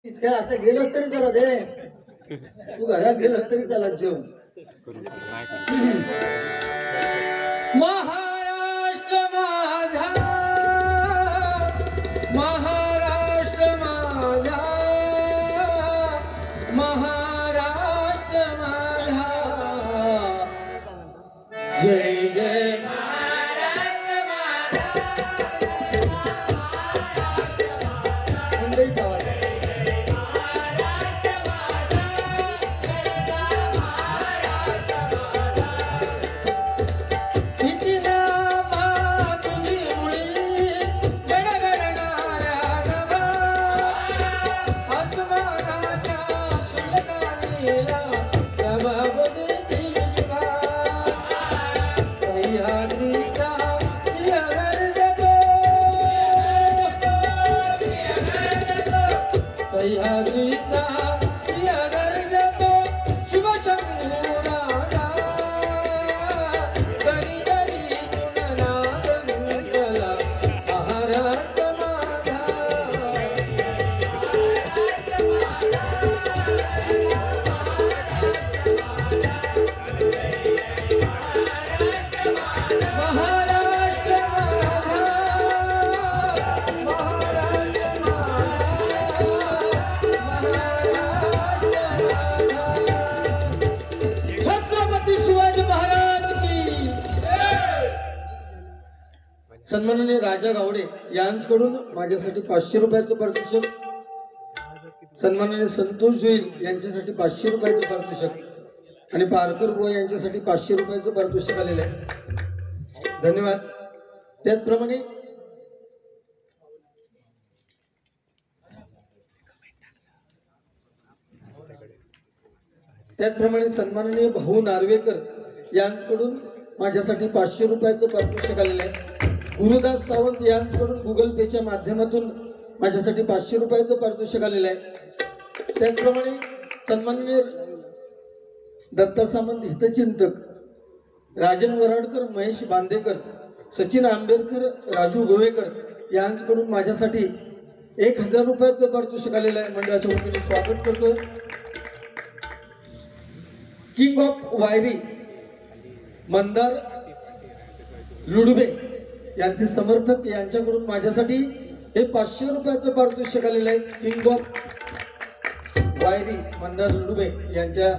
इतक्या आता गेलोस तरी चला दे, तू घरात गेलोस तरी चला जेव. महाराष्ट्र माझा, महाराष्ट्र माझा, महाराष्ट्र माझा, जय जय महाराष्ट्र माझा. मुंबईत आवाज सन्माननीय राजा गावडे यांच्याकडून माझ्यासाठी 500 रुपयाचं पारितोषिक, सन्माननीय संतोष जोईल यांच्यासाठी 500 रुपयाचं पारितोषिक आणि पारकर बुवा यांच्यासाठी 500 रुपयाचं पारितोषिक आलेलं आहे. धन्यवाद. त्याचप्रमाणे सन्माननीय भाऊ नार्वेकर यांच्याकडून माझ्यासाठी 500 रुपयाचं पारितोषिक आलेलं आहे. गुरुदास सावंत यांच्याकडून गुगल पेच्या माध्यमातून माझ्यासाठी 500 रुपयाचं पारितोषिक आलेलं आहे. त्याचप्रमाणे सन्माननीय दत्ता सामंत हितचिंतक, राजन वराडकर, महेश बांदेकर, सचिन आंबेडकर, राजू गोवेकर यांच्याकडून माझ्यासाठी 1000 रुपयाचं पारितोषिक आलेलं आहे. मंडळाच्या वतीने स्वागत करतो. किंग ऑफ वायरी मंदार लुडबे यांचे समर्थक यांच्याकडून माझ्यासाठी हे 500 रुपयाचं पारितोषिक आलेलं आहे. किंग ऑफ वायरी मंदार लुडबे यांच्या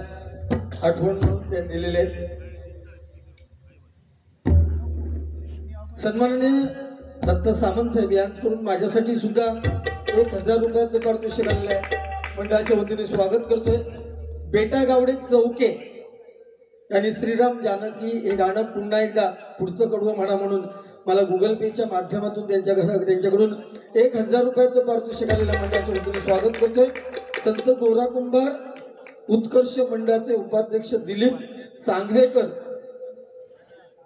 आठवण म्हणून त्यांनी दिलेले आहेत. सन्माननीय दत्ता सामंत साहेब यांच्याकडून माझ्यासाठी सुद्धा 1000 रुपयाचं पारितोषिक आलेलं आहे. मंडळाच्या वतीने स्वागत करतोय. बेटा गावडे चौके आणि श्रीराम जानकी हे गाणं पुन्हा एकदा पुढचं कडवं म्हणा म्हणून मला गुगल पेच्या माध्यमातून त्यांच्याकडून 1000 रुपयाचं पारितोषिक आलेल्या मंडळाच्या वतीने स्वागत करतोय. संत गोरा कुंभार उत्कर्ष मंडळाचे उपाध्यक्ष दिलीप सांगवेकर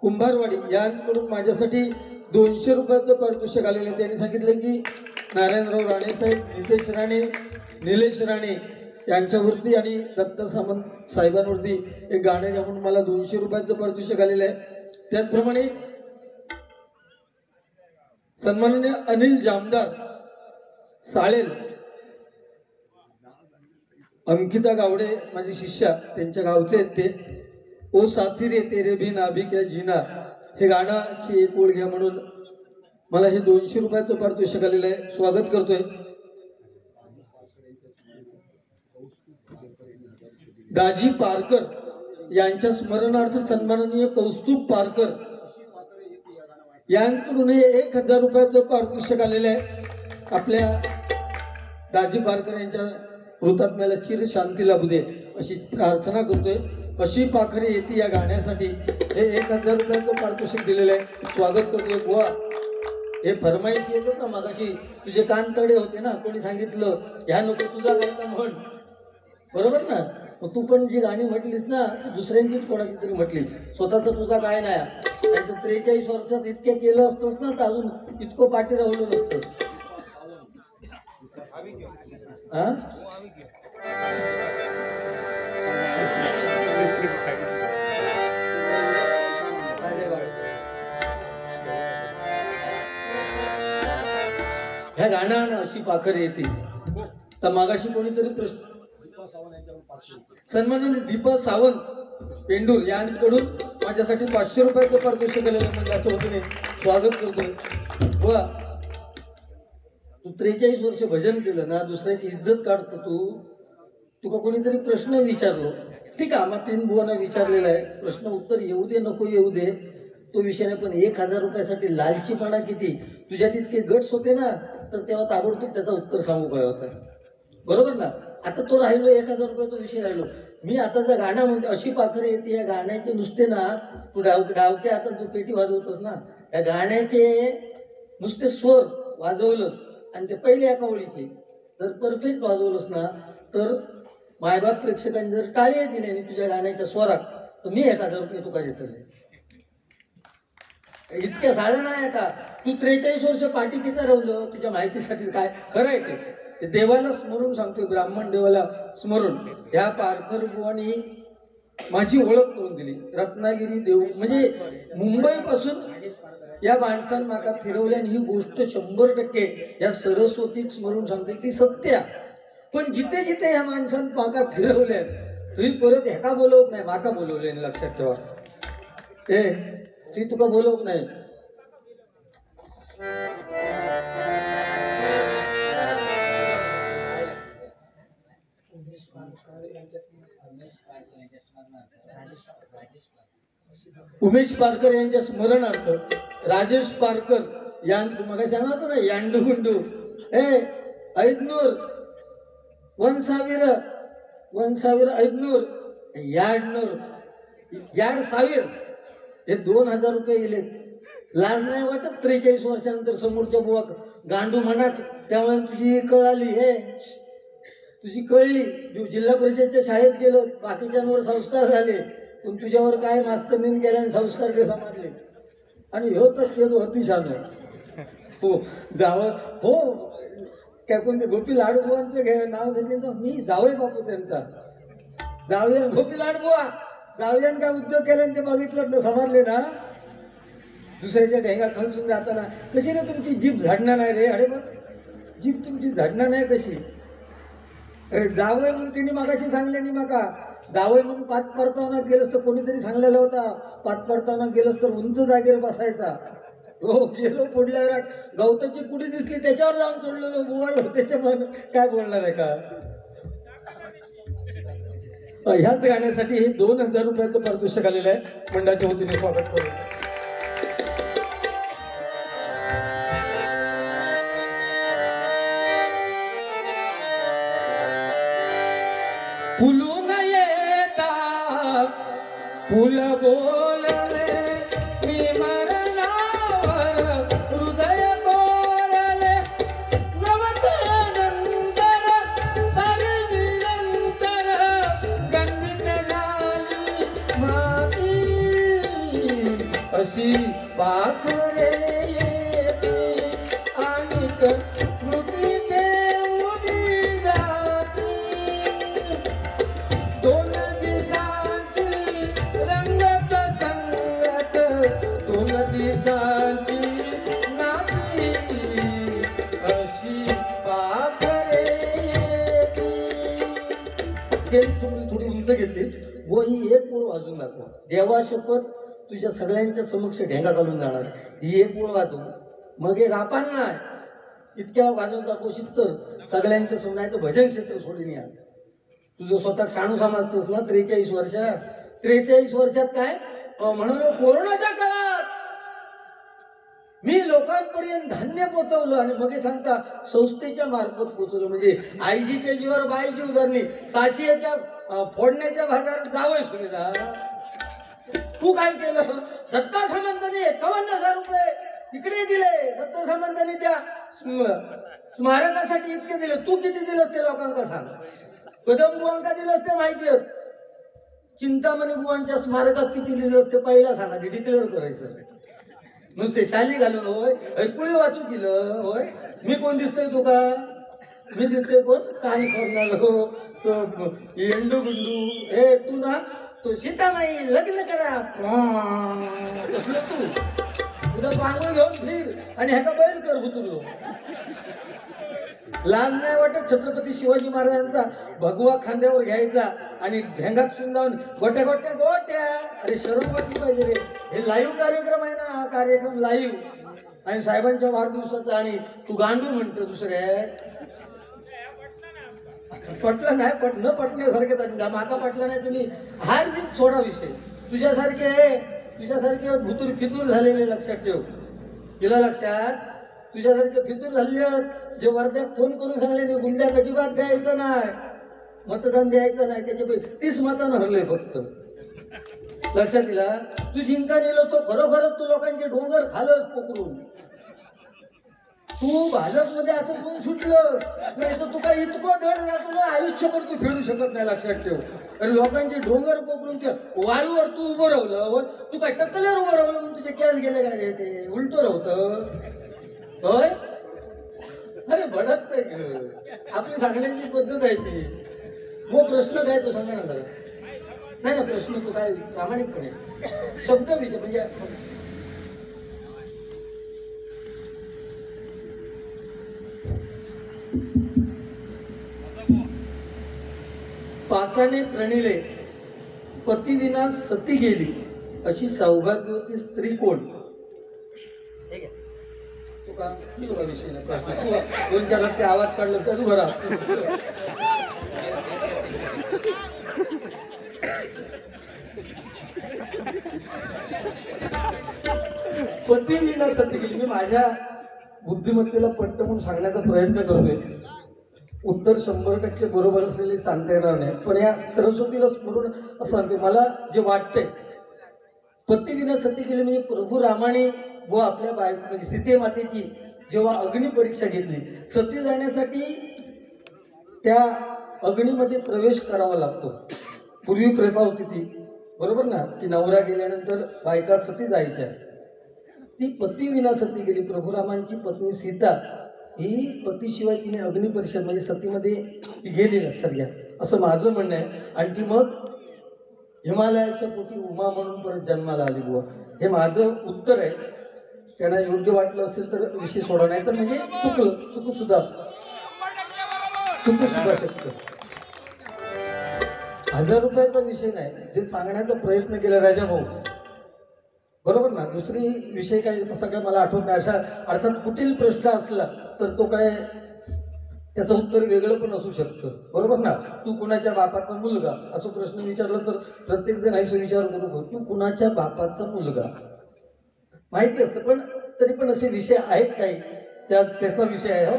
कुंभारवाडी यांच्याकडून माझ्यासाठी 200 रुपयाचं पारितोषिक आलेलं आहे. त्यांनी सांगितले की नारायणराव राणे साहेब, नितेश राणे, निलेश राणे यांच्यावरती आणि दत्ता सामंत साहेबांवरती एक गाणं घ्या म्हणून मला 200 रुपयाचं पारितोषिक आलेलं आहे. त्याचप्रमाणे सन्माननीय अनिल जामदार साळेल, अंकिता गावडे माझी शिष्या, त्यांच्या गावचे आहेत ते. ओ साथी रे तेरे भी नाभी क्या जीना हे गाण्याची एक ओळ घ्या म्हणून मला हे 200 रुपयाचं पारितोषिक आलेलं आहे. स्वागत करतोय. दाजी पारकर यांच्या स्मरणार्थ सन्माननीय कौस्तुभ पारकर यांच्याकडून हे 1000 रुपयाचं पारितोषिक आलेलं आहे. आपल्या दाजी पारकर यांच्या हुतात्म्याला चिर शांती लाभू दे अशी प्रार्थना करतोय. अशी पाखरे येते या गाण्यासाठी हे 1000 रुपयाचं पारितोषिक दिलेलं आहे. स्वागत करतोय. बुवा हे फरमाईश येत होत ना मगाशी, तुझे कान तडे होते ना, कोणी सांगितलं ह्या नको तुझा करता म्हण, बरोबर ना. तू पण जी गाणी म्हटलीस ना ती दुसऱ्यांचीच कोणाची तरी म्हटली, स्वतःच तुझा काय नाही. 43 वर्षात इतक्या केलं असतंस ना तर अजून इतकं पाठी राहिलो नसतंस. ह्या गाण्यानं अशी पाखर येते. तर मागाशी कोणीतरी प्रश्न सन्माननीय दीपा सावंत पेंडूर यांच्याकडून माझ्यासाठी 500 रुपयाचं पारितोषिक आलेलं मंडळाच्या वतीने स्वागत करतोय. वा तू 43 वर्ष भजन केलं ना, दुसऱ्याची इज्जत काढतो तुका कोणीतरी प्रश्न विचारलो, ठीक आहे आम्हा 3 बुवांना विचारलेला आहे, प्रश्न उत्तर येऊ दे नको येऊ दे तो विषय नाही, पण 1000 रुपयासाठी लालचीपणा किती, तुझ्या तितके गट्स होते ना तर तेव्हा ताबडतोब त्याचा उत्तर सांगू काय होतं, बरोबर ना. आता तो राहिलो 1000 रुपये तो विषय राहिलो. मी आता जर गाणं म्हणतो अशी पाखरे येते, या गाण्याचे नुसते ना तू डावके आता तू पेटी वाजवतोस ना, या गाण्याचे नुसते स्वर वाजवलंस आणि ते पहिले एका ओळीचे जर परफेक्ट वाजवलंस ना तर मायबाप प्रेक्षकांनी जर टाळी दिली आणि तुझ्या गाण्याच्या स्वरात तर मी 1000 रुपये तुका देतो. इतक्या साधं नाही. आता तू 43 वर्ष पाठी किती राहिलं तुझ्या माहितीसाठी काय खरं आहे ते देवाला स्मरून सांगतोय, ब्राह्मण देवाला स्मरून. ह्या पारकर बुवानी माझी ओळख करून दिली. रत्नागिरी देव म्हणजे मुंबईपासून या माणसानं माका फिरवल्या आणि ही गोष्ट 100% या सरस्वतीक स्मरून सांगते की सत्य. पण जिथे जिथे या माणसानं माका फिरवल्या तुम्ही परत ह्याका बोलवत नाही, माका बोलवले लक्षात ठेवा. ती तुका बोलवत नाही. उमेश पारकर यांच्या स्मरणार्थ राजेश पारकर यांचं मग सांगत ना यांडू गुंडू ऐदनूर 1000 ऐदनूर याड सावीर हे 2000 रुपये गेले. लाज नाही वाटत 43 वर्षानंतर समोरच्या बुवा गांडू म्हणा, त्यामुळे तुझी कळाली तुझी कळली. जिल्हा परिषदच्या शाळेत गेलो, बाकीच्यांवर संस्कार झाले, पण तुझ्यावर काय मास्तरनीने गेल्याने संस्कार ते समाजले आणि होतच येतो अतिशान हो जावं हो. काय कोणते गोपी लाडबुवांचं नाव घेतले तर मी जावई बापू त्यांचा जावया गोपी लाडबुवा जावयान काय उद्योग केल्याने ते बघितलं तर समजले ना. दुसऱ्याच्या ढेंगा खलसून जाताना कशी रे तुमची जीभ झाडणार नाही रे, अरे बघ जीभ तुमची झाडणार नाही कशी. अरे जावय म्हणून तिने मागाशी सांगले नाही माका, जावय म्हणून पाच परतावना गेलंस तर कोणीतरी सांगलेला होता, पाच परतावना गेलंस तर उंच जागेवर बसायचा. हो गेलो पुढल्या गवताची कुडी दिसली त्याच्यावर जाऊन चढलेलो बुवा, त्याच्या मन काय बोलणार आहे का. ह्याच गाण्यासाठी हे 2000 रुपयाचं पारितोषिक आलेलं आहे. मंडळाच्या वतीने स्वागत करू. फुलून येता फुल बोलले मी मरणावर हृदय बोलले नवत नंतर तरी निरंतर गंधित झाली माती अशी पाखरे येते आणि स्मृती ठेवली जाती. 2 दिवसांची रंगत संगत 2 दिवसांची नाती अशी पाखरे येती. स्केल थोडी उंच घेतली व ही एक ओळ वाजून दाखव. देवा शपथ तुझ्या सगळ्यांच्या समक्ष ढेंगा घालून जाणार. ही एक ओळ वाजव, मग हे रापान नाही इतक्या वाजवून दाखवशील तर सगळ्यांच्या समोर. नाही तर भजन क्षेत्र सोडून या. तुझं स्वतः शाणू समजतोस ना. 43 वर्षात काय म्हणून कोरोनाच्या काळात मी लोकांपर्यंत धान्य पोचवलं आणि मग सांगता संस्थेच्या मार्फत पोचवलं. म्हणजे आईजीच्या जीवावर बाईची उदाहरणी. साशियाच्या फोडण्याच्या बाजारात जावं सुविधा. तू काय केलं. दत्ता सामंतांनी 51,000 रुपये इकडे दिले. दत्ता सामंतांनी त्या स्मारकासाठी इतके दिले. तू किती दिलं ते लोकांना सांग. कदम बुवांका दिलं ते माहिती आहे. चिंतामणी बुवांच्या स्मारकात किती दिलं ते पहिला सांगा, डिक्लेअर करायचं. नुसते शाली घालून होय ऐकुळी वाचू केलं होय. मी कोण दिसतोय तुका. मी दिसतोय कोण काही करणार हो तो येंडू गुंडू. हे तू ना तो सीतामाई लग्न करा तसलं तू उद्या पांगूळ घेऊन फिर आणि ह्याचा बैल कर हुतुरलो. लाज नाही वाटत छत्रपती शिवाजी महाराजांचा भगवा खांद्यावर घ्यायचा आणि भेंगात सुन जाऊन गोट्या गोट्या गोट्या. अरे शरम वाटली पाहिजे रे. हे लाईव्ह कार्यक्रम आहे ना, हा कार्यक्रम लाईव्ह आणि साहेबांच्या वाढदिवसाचा आणि तू गांडू म्हणतो दुसऱ्या. पटलं नाही न पटण्यासारखे माका पटलं नाही तुम्ही हार जीत सोडा विषय. तुझ्यासारखे भुतूर फितूर झालेले लक्षात ठेव. तिला लक्षात तुझ्यासारखे फितूर झाले जे वर्ध्यात फोन करून सांगले गुंड्या अजिबात द्यायचं नाही, मतदान द्यायचं नाही, त्याच्या 30 मतानं हरले फक्त. लक्षात दिला. तू जिंका नेलं तो खरोखरच तू लोकांचे डोंगर खालच पोकरून. तू भाजपमध्ये असं कोण सुटलं नाही तर तू काय इतकं धड ना तुला आयुष्यभर तू फेडू शकत नाही. लक्षात ठेव. अरे लोकांचे डोंगर पोकरून त्या वाळूवर तू उभं राहिलं, तू काय टक्कल्यावर उभं राहिलं म्हणून तुझे कॅस गेले काय रे? ते उलट राहतं होय. अरे भडकत आपली सांगण्याची पद्धत आहे ती. वो प्रश्न काय तो सांगा ना जरा. नाही ना प्रश्न तो काय प्रामाणिकपणे शब्द विचार म्हणजे पाचाने प्रणिले पतिविना सती गेली अशी सौभाग्यवती स्त्री कोण? तुका विषय नाही प्रश्न. 2-4 वाजता आवाज काढलं तर तू भरा. पतिविना सती गेली. मी माझ्या बुद्धिमत्तेला पट्ट म्हणून सांगण्याचा प्रयत्न करतोय. उत्तर 100% बरोबर असलेले सांगता येणार नाही, पण या सरस्वतीला स्मरून असं सांगते मला जे वाटतंय. पतिविना सती गेली म्हणजे प्रभू रामाने व आपल्या बायको म्हणजे सीते मातेची जेव्हा अग्नी परीक्षा घेतली, सती जाण्यासाठी त्या अग्नीमध्ये प्रवेश करावा लागतो. पूर्वी प्रथा होती ती, बरोबर ना, की नवरा गेल्यानंतर बायका सती जायच्या. ती पतिविना सती गेली. प्रभू रामांची पत्नी सीता ही पतीशिवाय तिने अग्निपरीक्षा म्हणजे सतीमध्ये ती गेली. लक्षात घ्या असं माझं म्हणणं आहे. आणि ती मग हिमालयाच्या पोटी उमा म्हणून परत जन्माला आली बुवा. हे माझं उत्तर आहे. त्यांना योग्य वाटलं असेल तर विषय सोडा, नाही तर म्हणजे चुकू सुद्धा शकतं. 1000 रुपयाचा विषय नाही, जे सांगण्याचा प्रयत्न केला राजा भाऊ, बरोबर ना. दुसरी विषय काय तसा काय मला आठवत नाही. अशा अर्थात कुठील प्रश्न असला तर तो काय त्याचं उत्तर वेगळं पण असू शकतं, बरोबर ना. तू कुणाच्या बापाचा मुलगा असं प्रश्न विचारला तर प्रत्येक जण असं विचार करू, तू कुणाच्या बापाचा मुलगा माहिती असतं, पण तरी पण असे विषय आहेत काही त्याचा विषय आहे. हो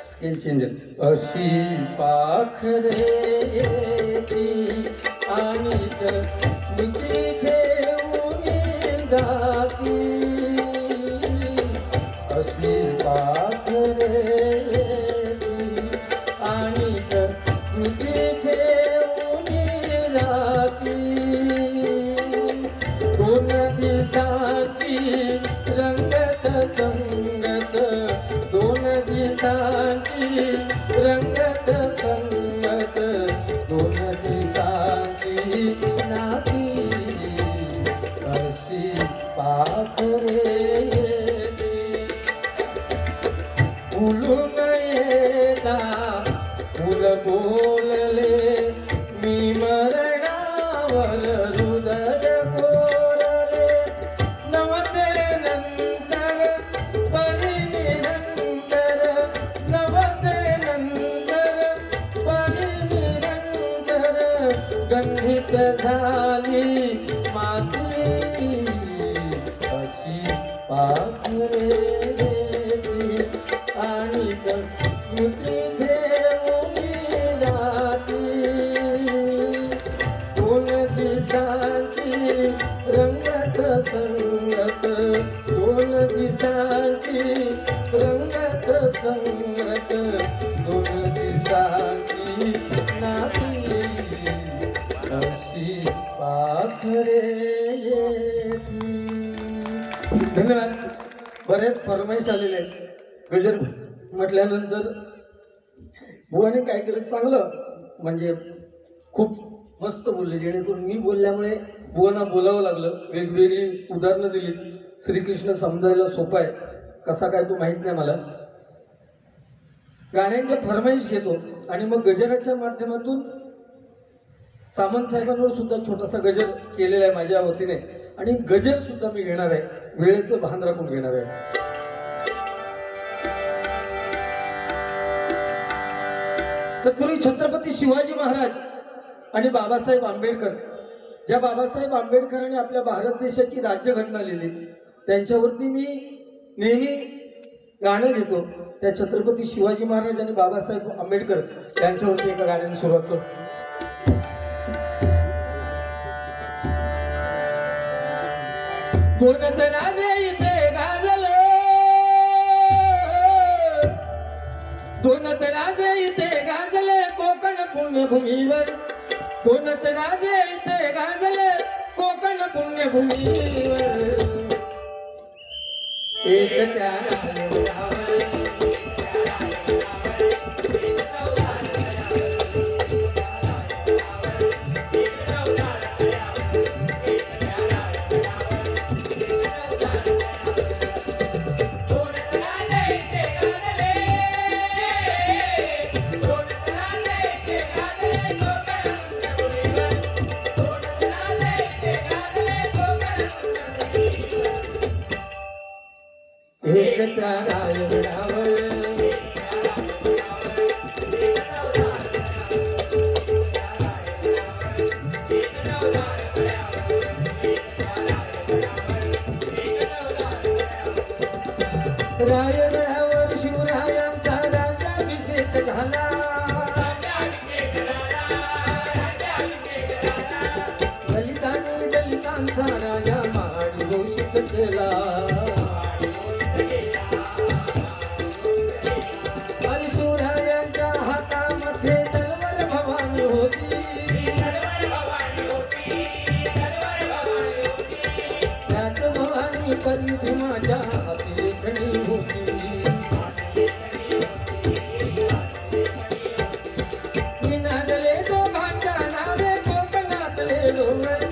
स्केल चेंजर. अशी पाखरे आणि जाती अशी पाखरे आणि जाती 2 दिवसाची रंगत संगत 2 दिवसाची रंगत संगत 2 दिवसाची नाती अशी पाखरे फुलून येता फुल बोलले मी मरणावर हृदय कोरले नवते नंतर परिनिरंतर नवते नंतर परिनिरंतर गंधित झाली माती अशी पाखरे आणि स्मृती ठेवली जाती 2 दिवसाची रंगत संगत 2 दिवसाची रंगत संगत 2 दिवसाची नाती अशी पाखरे येती. धन्यवाद. बरेच फरमाईश आलेले आहेत. गजर म्हटल्यानंतर बुवाने काय केलं चांगलं म्हणजे खूप मस्त बोलले, जेणेकरून मी बोलल्यामुळे बुवांना बोलावं लागलं. वेगवेगळी उदाहरणं दिलीत. श्रीकृष्ण समजायला सोपं आहे, कसा काय तो माहित नाही मला. गाण्यांच्या फरमाईश घेतो आणि मग गजराच्या माध्यमातून सामंत साहेबांवर सुद्धा छोटासा गजर केलेला आहे माझ्या वतीने, आणि गजर सुद्धा मी घेणार आहे, वेळेचं भान राखून घेणार आहे. तत्पूर्वी छत्रपती शिवाजी महाराज आणि बाबासाहेब आंबेडकर, ज्या बाबासाहेब आंबेडकरांनी आपल्या भारत देशाची राज्यघटना लिहिली, त्यांच्यावरती मी नेहमी गाणं घेतो. त्या छत्रपती शिवाजी महाराज आणि बाबासाहेब आंबेडकर यांच्यावरती एका गाण्याने सुरुवात करतो. दोन राजे इथे गाजले, दोन राजे इथे गाजले कोकण पुण्यभूमीवर, दोन राजे इथे गाजले कोकण पुण्यभूमीवर. एक त्या एक त्या रायगडावर रायगडावर शिवरायांचा राज्याभिषेक झाला, दलितांनी दलितांचा राजा महाडी घोषित केला. परी भीमाच्या हाती लेखणी होती, निनादले दोघांच्या नावे कोकणातले डोंगर,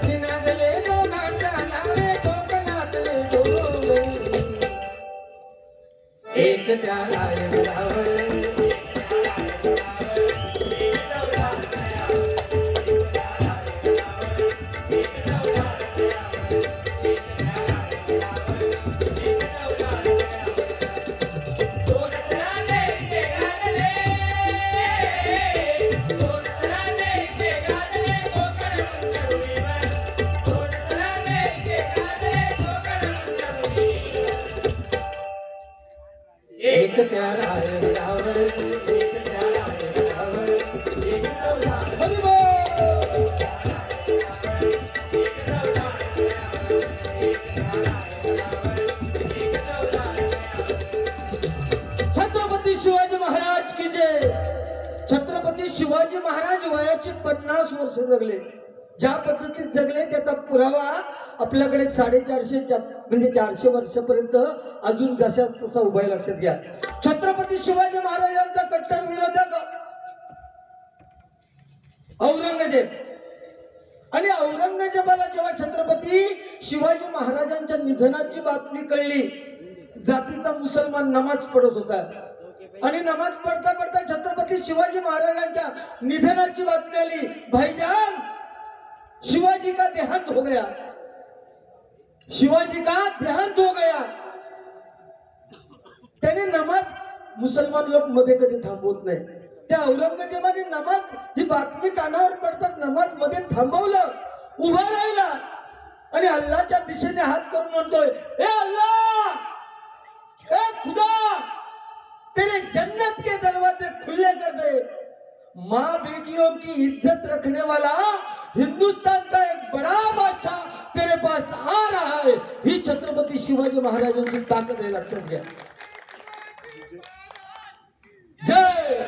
निनादले दोघांच्या नावे कोकणातले डोंगर. एक त्या रायगडावर एक त्या रायगडावर, एक त्या रायगडावर, छत्रपती शिवाजी महाराज की जय. छत्रपती शिवाजी महाराज वयाची 50 वर्ष जगले. ज्या पद्धतीत जगले त्याचा पुरावा आपल्याकडे 450 म्हणजे 400 वर्षापर्यंत अजून जशाच तसा उभा आहे, लक्षात घ्या. छत्रपती शिवाजी महाराजांचा कट्टर विरोधक औरंगजेब, आणि औरंगजेबाला जेव्हा छत्रपती शिवाजी महाराजांच्या निधनाची बातमी कळली, जातीचा मुसलमान नमाज पढत होता, आणि नमाज पढ़ता पढ़ता छत्रपती शिवाजी महाराजांच्या निधनाची बातमी आली. भाईजान, शिवाजी का देहांत हो गया, शिवाजी का देहांत हो गया. त्याने नमाज, मुसलमान लोक मध्ये कधी थांबवत नाही, त्या औरंगजेबाने नमाज ही बातमी कानावर पडतात नमाज मध्ये थांबवलं, उभा राहिला आणि अल्लाहच्या दिशेने हात करून म्हणतोय, ए अल्लाह, ए खुदा, तेरे जन्नत के दरवाजे खुले कर दे. माँ बेटियों की इज्जत रखने वाला हिंदुस्तान का एक बड़ा बादशाह तेरे पास आ रहा है. ही छत्रपती शिवाजी महाराजांची ताकद आहे, लक्षात घ्या. जय.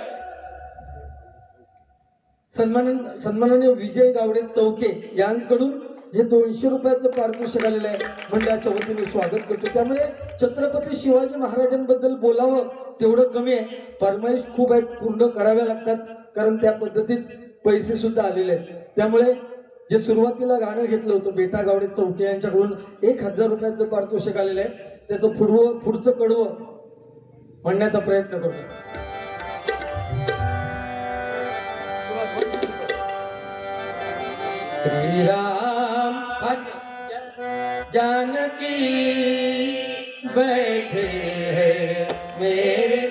सन्माननीय विजय गावडे चौके यांकडून हे 200 रुपयाचं पारितोषिक आलेलं आहे, मंडळाच्या वतीने स्वागत करतो. त्यामुळे छत्रपती शिवाजी महाराजांबद्दल बोलावं तेवढं कमी आहे. फरमाईश खूप आहेत, पूर्ण कराव्या लागतात, कारण त्या पद्धतीत पैसे सुद्धा आलेले आहेत. त्यामुळे जे सुरुवातीला गाणं घेतलं होतं बेटा गावडे चौके यांच्याकडून 1000 रुपयाचं पारितोषिक आलेलं आहे. त्याचं पुढचं कडवं म्हणण्याचा प्रयत्न करतो. श्रीराम जानकी बैठे हैं मेरे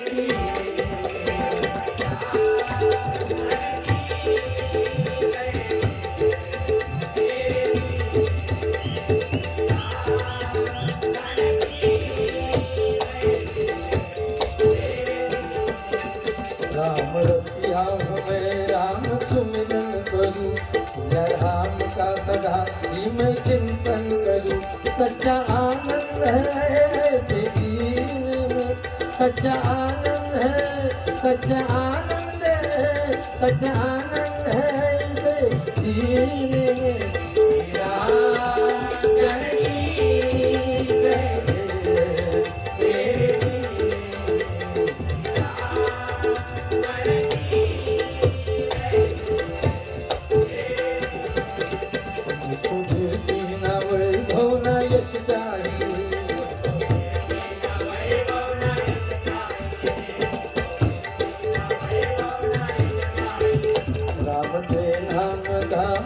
राम रसिया हमें राम सुमिरन करूं, राम का सदा ही मैं चिंतन करूं. सच्चा आनंद है जीवन में, सच्चा आनंद है, सच्चा आनंद है, सच्चा आनंद है इसे जीने में. राम जानकी बैठे मेरे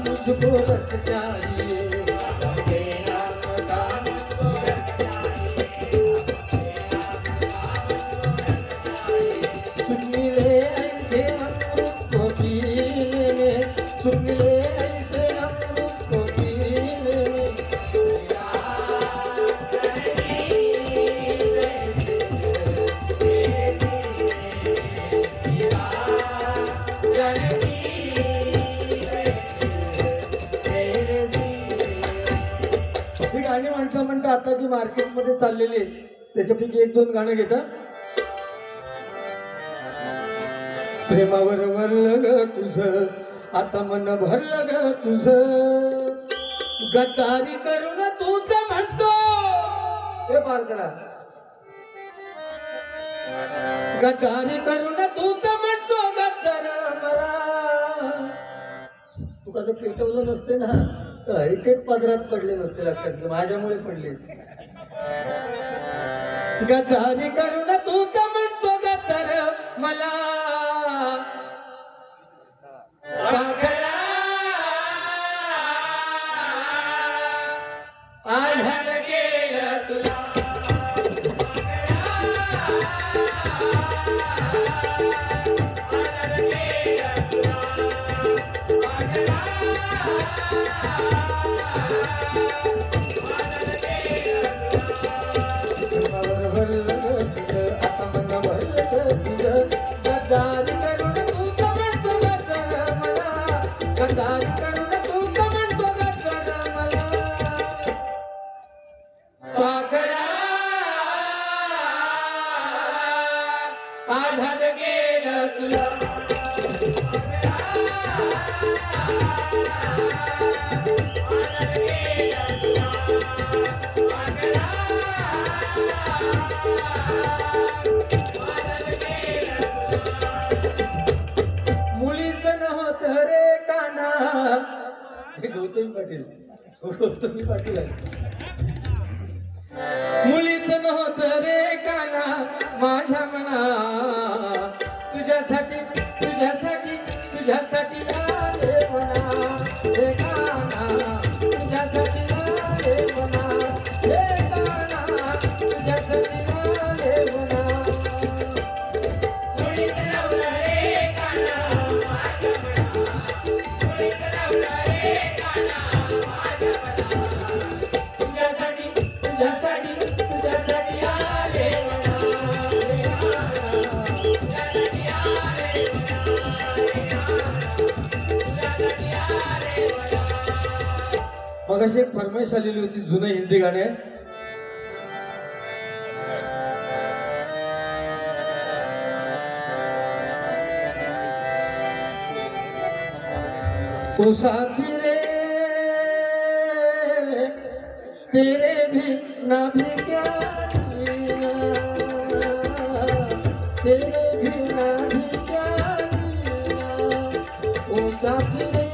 मुझको रस चाहिए, राम के नाम का मुझको रस चाहिए. सुन मिले ऐसे अमृत को पीने में, सुन मिले ऐसे अमृत को पीने में. गाणी म्हणता आता जी मार्केटमध्ये चाललेली त्याच्यापैकी 1-2 गाणं घेता. प्रेमावर वरलं ग तुझं आता मन भरलं ग तुझं, गद्दारी करून तूच म्हणतो हे पार करा. गद्दारी करून तूच म्हणतो गद्दार मला. तू कसं पेटवलं नसते ना तर तेच पदरात पडले नसते. लक्षात घे माझ्यामुळे पडले. गद्दारी करून तू तर म्हणतो गद्दार मला, आधार गेला तुला. गद्दारी करून तू तर म्हणतो गद्दार मला, गद्दारी करून तू तर म्हणतो गद्दार मला. पाखरा आधार गेला तुला. गौतमी पाटील आहे. मुलीत नव्हत रे काना माझ्या मना, तुझ्यासाठी तुझ्यासाठी तुझ्यासाठी आले मना हे काना, तुझ्यासाठी आले मना हे काना, तुझ्यासाठी आले मना. मुलीत नव्हत रे काना माझ्या मना, मुलीत नव्हत रे काना. मग अशी एक फरमाईश आलेली होती जुनं हिंदी गाणे. ओ साथी रे तेरे भी ना भी क्या जीना, तेरे भी ना भी क्या जीना. ओ साथी रे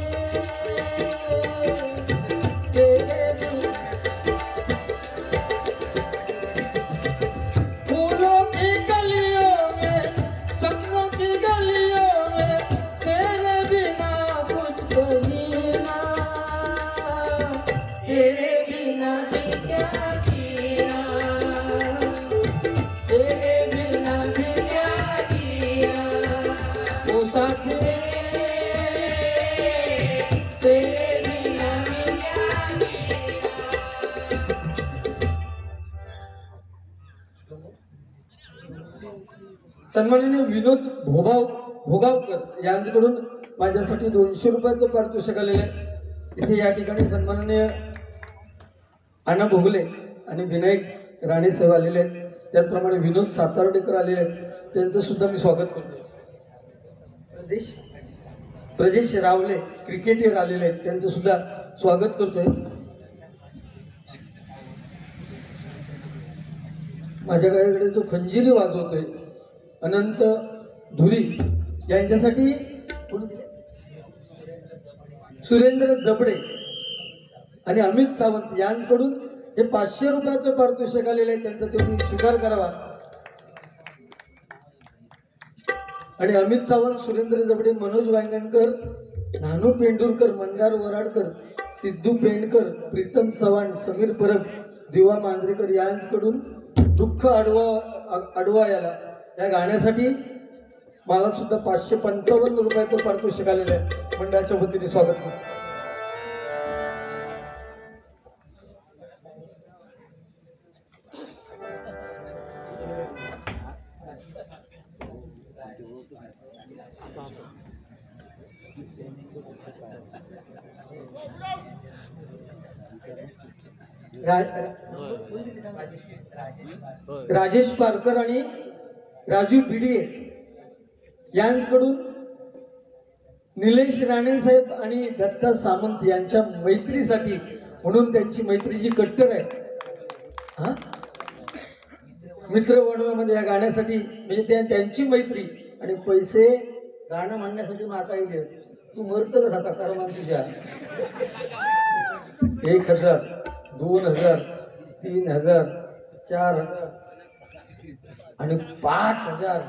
सन्माननीय विनोद भोगावकर यांच्याकडून माझ्यासाठी 200 रुपयाचं पारितोषिक आलेलं आहे. इथे या ठिकाणी सन्माननीय अण्णा भोगले आणि विनायक राणे साहेब आलेले आहेत. त्याचप्रमाणे विनोद सातार्डेकर आलेले आहेत, त्यांचं सुद्धा मी स्वागत करतो. प्रजेश रावले क्रिकेटर आलेले आहेत, त्यांचं सुद्धा स्वागत करतोय. माझ्या गावाकडे जो खंजिरी वाजवतोय अनंत धुरी यांच्यासाठी सुरेंद्र जबडे आणि अमित सावंत यांच्याकडून हे 500 रुपयाचं पारितोषिक आलेलं आहे, त्यांचा तुम्ही स्वीकार करावा. आणि अमित सावंत, सुरेंद्र जबडे, मनोज वांगणकर, नानू पेंडुरकर, मंदार वराडकर, सिद्धू पेंडकर, प्रीतम चव्हाण, समीर परब, दिवा मांजरेकर यांच्याकडून दुःख अडवा या गाण्यासाठी मला सुद्धा 555 रुपयाचं पारितोषिक आलेलं आहे. मंडळाच्या वतीने स्वागत करतो. राजेश पारकर आणि राजू बिडिये यांच्याकडून निलेश राणे साहेब आणि दत्ता सामंत यांच्या मैत्रीसाठी, म्हणून त्यांची मैत्री जी कट्टर आहे हा मित्र बनवामध्ये या गाण्यासाठी, म्हणजे त्यांची मैत्री आणि पैसे गाणं म्हणण्यासाठी माता येईल. तू मरतलच आता कर्मा तुझ्या 1000, 2000, 3000, 4000 आणि 5000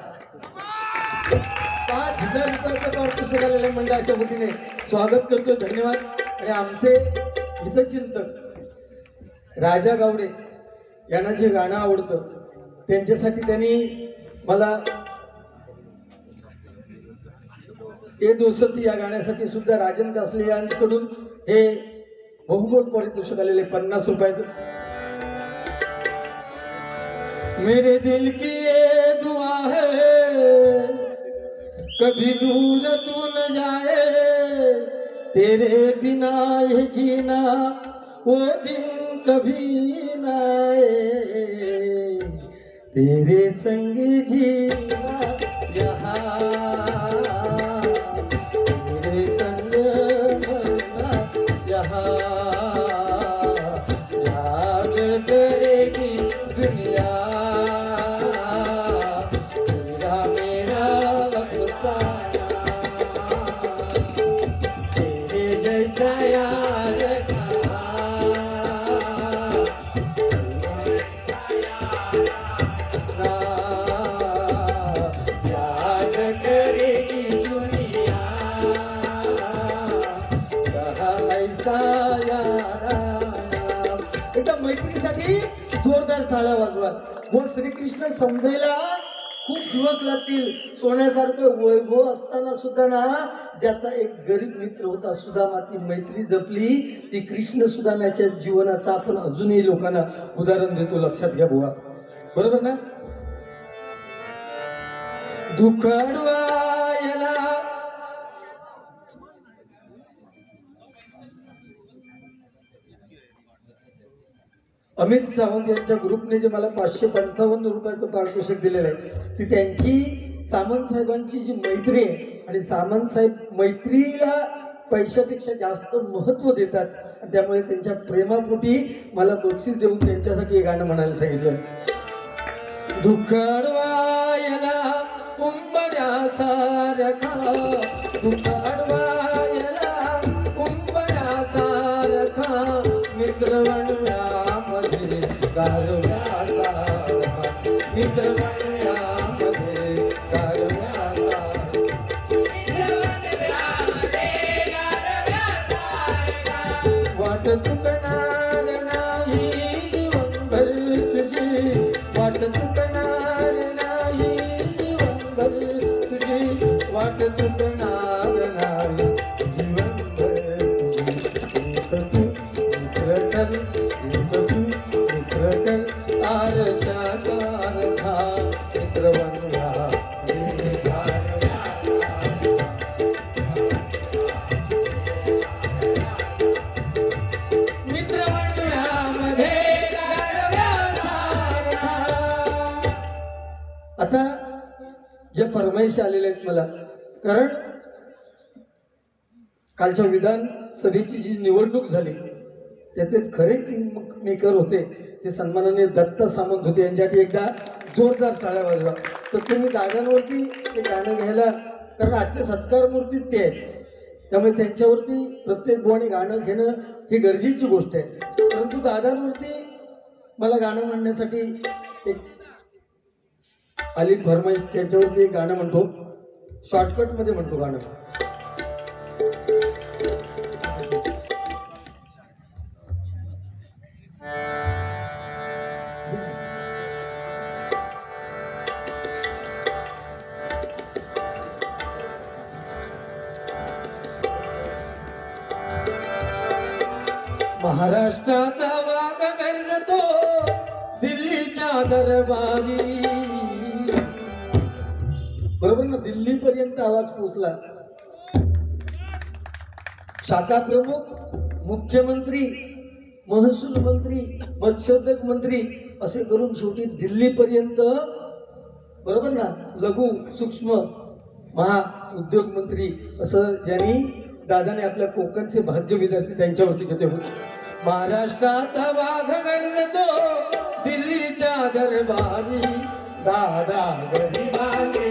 रुपयाचं पारितोषिक आलेल्या मंडळाच्या वतीने स्वागत करतोय. धन्यवाद. आणि आमचे हितचिंतक राजा गावडे यांना जे गाणं आवडतं त्यांच्यासाठी त्यांनी मला ए दोसती या गाण्यासाठी सुद्धा राजन कासले यांच्याकडून हे बहुमोल पारितोषिक आलेले 50 रुपयाचं. मेरे दिल की ये दुआ है कभी दूर तू न जाए, तेरे बिना ये जीना वो दिन कभी न आए, तेरे संग जीना यहाँ, तेरे संग मरना यहाँ, याद करेगी दुनिया तेरा मेरा अफसाना, तेरे जैसा यार याद करेगी दुनिया कहा ऐसा यारा. एकदा मैत्रीसाठी जोरदार टाळ्या वाजवा. व श्रीकृष्ण समजायला खूप दिवस लागतील. सोन्यासारखं वैभव असताना सुद्धा ना, ज्याचा एक गरीब मित्र होता सुदामा, ती मैत्री जपली. ती कृष्ण सुदाम्याच्या जीवनाचा आपण अजूनही लोकांना उदाहरण देतो. लक्षात घ्या बुवा, बरोबर ना. दुःख अडवायला अमित सावंत यांच्या ग्रुपने जे मला 555 रुपयाचं पारितोषिक दिलेलं आहे, ती त्यांची सामंत साहेबांची जी मैत्री आहे. आणि सामंत साहेब मैत्रीला पैशापेक्षा जास्त महत्त्व देतात, आणि त्यामुळे त्यांच्या प्रेमापोटी मला बक्षीस देऊन त्यांच्यासाठी हे गाणं म्हणायला सांगितलं. दुःख अडवायला उंबऱ्यासारखा, दुःख अडवायला उंबऱ्यासारखा, मित्र बनव्यामध्ये गारव्यासारखा, मित्र बनव्यामध्ये गारव्यासारखा, वाट चुकणार नाही जीवनभर तुझी, वाट चुकणार नाही जीवनभर तुझी, वाट चुकणार नाही जीवनभर तुझी. मित्र तू मित्र कर आरशासारखा, मित्र बनूया आता ज्या फरमाईशी आलेल्या आहेत मला, कारण कालच्या विधानसभेची जी निवडणूक झाली त्याचे खरे किंग मेकर होते ते सन्माननीय दत्त सामंत होते, यांच्यासाठी एकदा जोरदार टाळ्या वाजवा. तर तुम्ही दादांवरती ते गाणं घ्यायला, कारण आजचे सत्कार मूर्तीच ते आहेत, त्यामुळे त्यांच्यावरती प्रत्येक बुवाने गाणं घेणं ही गरजेची गोष्ट आहे. परंतु दादांवरती मला गाणं म्हणण्यासाठी एक आली फरमाईश, त्यांच्यावरती एक गाणं म्हणतो, शॉर्टकटमध्ये म्हणतो गाणं. महाराष्ट्राचा वाघ गरजतो दिल्लीच्या दरबारी. बरोबर ना, दिल्ली पर्यंत आवाज पोहोचला. शाखा प्रमुख, मुख्यमंत्री, महसूल मंत्री, मत्स्योद्योग मंत्री असे करून शेवटी दिल्लीपर्यंत, बरोबर ना, लघु सूक्ष्म महा उद्योग मंत्री असं ज्यांनी दादाने आपल्या कोकणचे भाग्य विद्यार्थी त्यांच्यावरती घेतले होते. महाराष्ट्राचा वाघ गरजतो दिल्लीच्या दरबारी, दादा गरिबांचे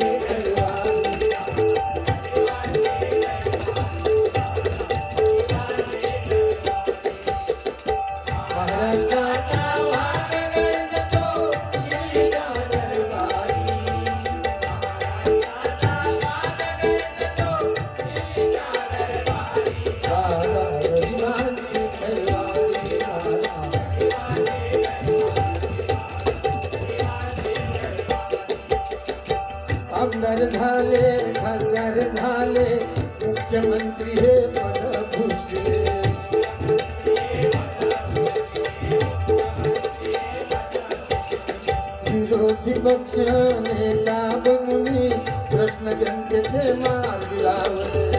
महाराष्ट्राचा वाघ गरजतो दिल्लीच्या दरबारी, दादा गरिबांचे आमदार झाले, खासदार झाले, मुख्यमंत्री हे पद भूषले. विरोधी पक्ष नेता बनून प्रश्न जनतेचे मार्गी लावले.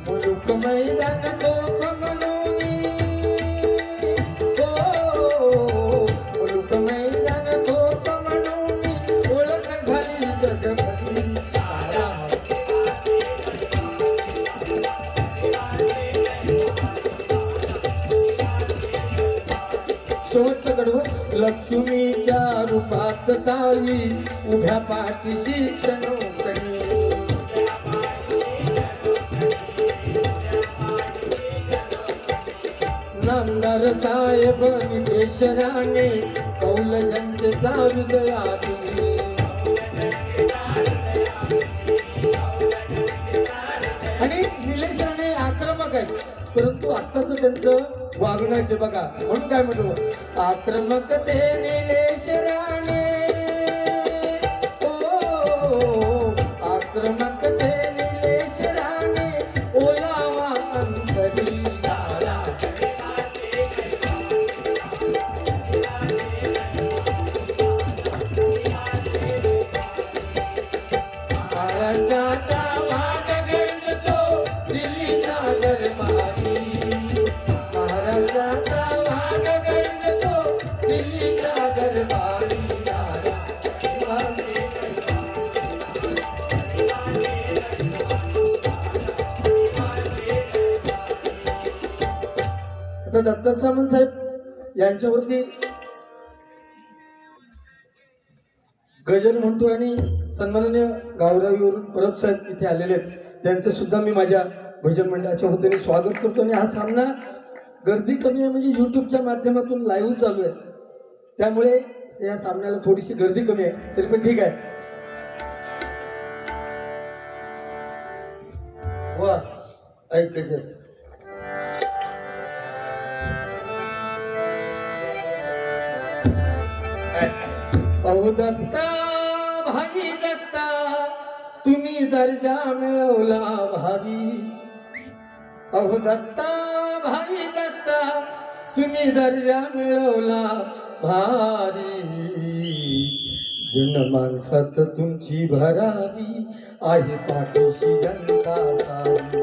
मुलुक मैदान तोफ म्हणून, मुलुक मैदान तोफ म्हणून ओळख झाली जगभरी. शेवटचं कडवं, लक्ष्मीच्या रूपात ताई उभ्या पाठीशी क्षणोक्षणी. नामदार साहेब निलेश राणे कौल जनतेचा हृदयातून. आणि निलेश राणे आक्रमक आहेत, परंतु आत्ताच त्यांचं वागणं आहे ते बघा. म्हणून काय म्हणतो, आक्रमकते निलेश राणे, ओ आक्रमकते निलेश राणे, ओलावा अंतरी. महाराष्ट्राचा वाघ गरजतो दिल्लीच्या दरबारी, महाराष्ट्राचा वाघ गरजतो दिल्लीच्या दरबारी. आता दत्त सामंत साहेब यांच्यावरती गजल म्हणतो आणि सन्माननीय गावरावीवरून परब साहेब इथे आलेले आहेत, त्यांचं सुद्धा मी माझ्या भजन मंडळाच्या वतीने स्वागत करतो. आणि हा सामना गर्दी कमी आहे, म्हणजे यूट्यूबच्या माध्यमातून लाईव्ह चालू आहे, त्यामुळे या सामन्याला थोडीशी गर्दी कमी आहे, तरी पण ठीक आहे. वा ऐक गजल. अहो दत्ता भाई दत्ता, तुम्ही दर्जा मिळवला भारी. अहो दत्ता भाई दत्ता, तुम्ही दर्जा मिळवला भारी, जन माणसात तुमची भरारी आहे पाठीशी जनता सारी.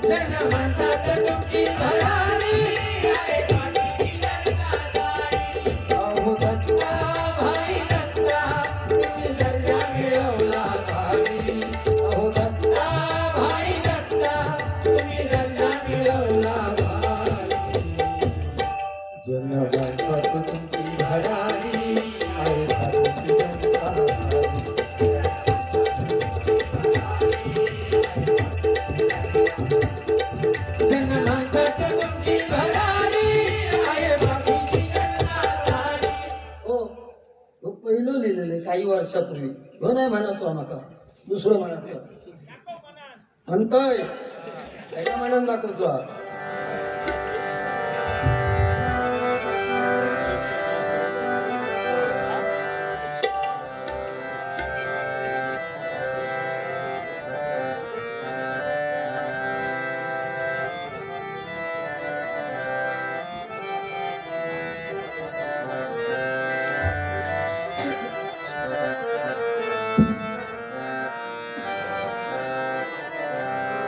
जन माणसात तुमची भरारी आहे पाठीशी जनता सारी. अहो दत्ता भाई दत्ता तुम्ही दर्जा मिळवला भारी. अहो दत्ता भाई दत्ता तुम्ही दर्जा मिळवला भारी. जन माणसात तुमची भरारी आहे पाठीशी जनता सारी. जन माणसात तुमची भरारी आहे पाठीशी जनता सारी. हो हो पहिलं लिहिलेलं काही वर्षापूर्वी. हो नाही म्हणतो आम्हाला दुसरं म्हणतो म्हणतोय एका म्हणून दाखवतो.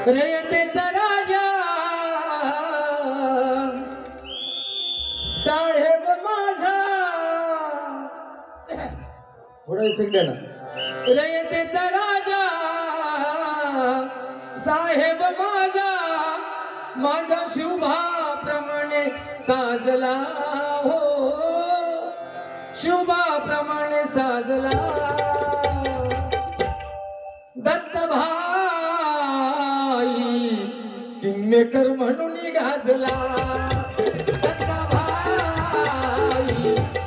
रयतेचा राजा साहेब माझा, थोडा इफेक्ट द्या ना. रयतेचा राजा साहेब माझा, माझ्या शुभाप्रमाणे साजला हो, शुभाप्रमाणे साजला. दत्तभाई किंगमेकर म्हणून गाजला. दत्तभाई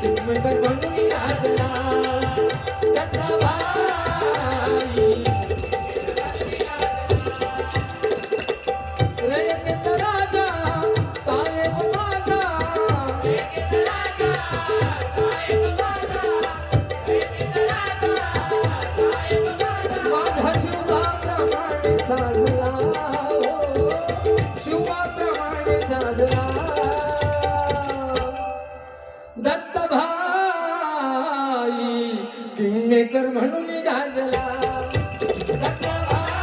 किंगमेकर म्हणून गाजला. दत्तभाई रयतेचा राजा साहेब माझा, माझ्या शुभाप्रमाणे साजला हो, शुभाप्रमाणे साजला. दत्तभाई किंगमेकर म्हणून गाजला. दत्तभाई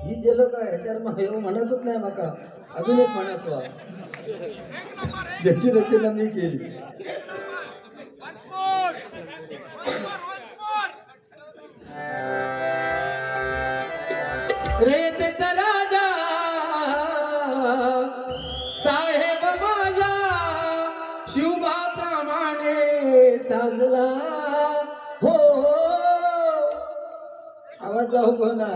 ही जे लोक आहे तर मग हे म्हणतच नाही माका. अजून एक म्हणतो ज्याची रचना मी केली. रयतेचा राजा साहेब माझा, शुभाप्रमाणे साजला हो. आवाज जाऊ को ना,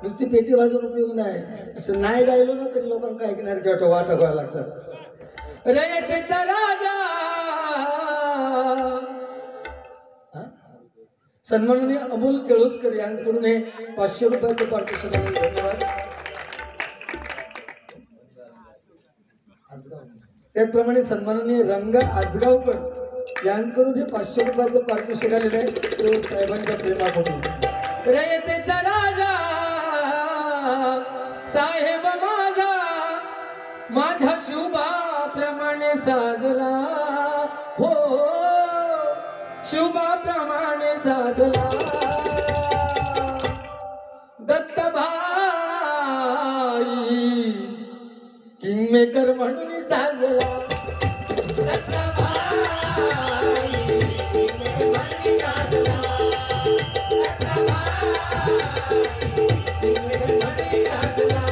नुसती पेटी वाजून उपयोग नाही. असं नाही गायलो ना तरी लोकांना ऐकणार किंवा वाट व्हायला लागतात. रयतेचा राजा सन्माननीय अमोल केळुसकर यांच्याकडून हे 500 रुपयाचं पारितोषिक आहे. धन्यवाद. त्याचप्रमाणे सन्माननीय रंगा आजगावकर यांकडून हे 500 रुपयाचं पारितोषिक आलेलं आहे. तो साहेबांच्या प्रेमापोटी. रयतेचा राजा साहेब माझा, माझ्या शुभाप्रमाणे साजला हो, शुभाप्रमाणे साजला. दत्तभाई किंगमेकर म्हणून साजला. दत्तभाई किंगमेकर म्हणून साजला. किंगमेकर म्हणून साजला.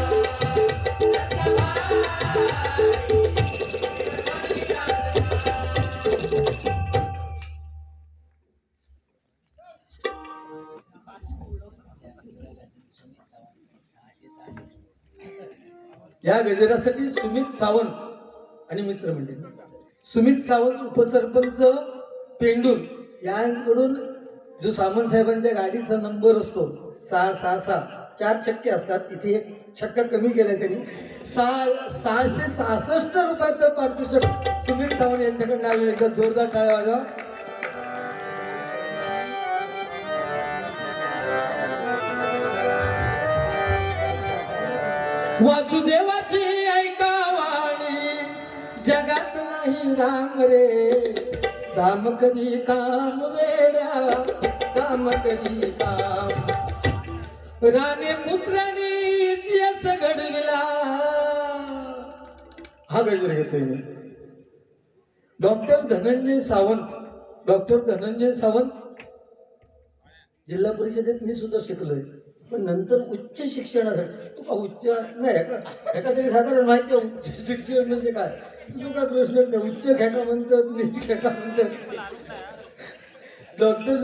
या गजरासाठी सुमित सावंत आणि मित्रमंडळी. सुमित सावंत उपसरपंच पेंडूर यांकडून जो सामंत साहेबांच्या गाडीचा नंबर असतो 666 4 छक्के असतात, इथे एक छक्का कमी केलाय त्यांनी. 666 रुपयाचं पारितोषिक सुमित सावंत यांच्याकडून आलेलं. एकदा जोरदार टाळ्या वाजवा. वासुदेवाची ऐकावाणी जगात नाही राम रे, काम करी काम वेड्या, काम करी काम. राणे पुत्राने इतिहास घडविला. हा गजर घेतोय मी. डॉक्टर धनंजय सावंत जिल्हा परिषदेत मी सुद्धा शिकलोय, पण नंतर उच्च शिक्षणासाठी तुका उच्च नाही एका तरी साधारण माहिती आहे उच्च शिक्षण म्हणजे काय. तुझा काय प्रश्न नाही. उच्च खेका म्हणतात, नीच खेका म्हणतात. डॉक्टर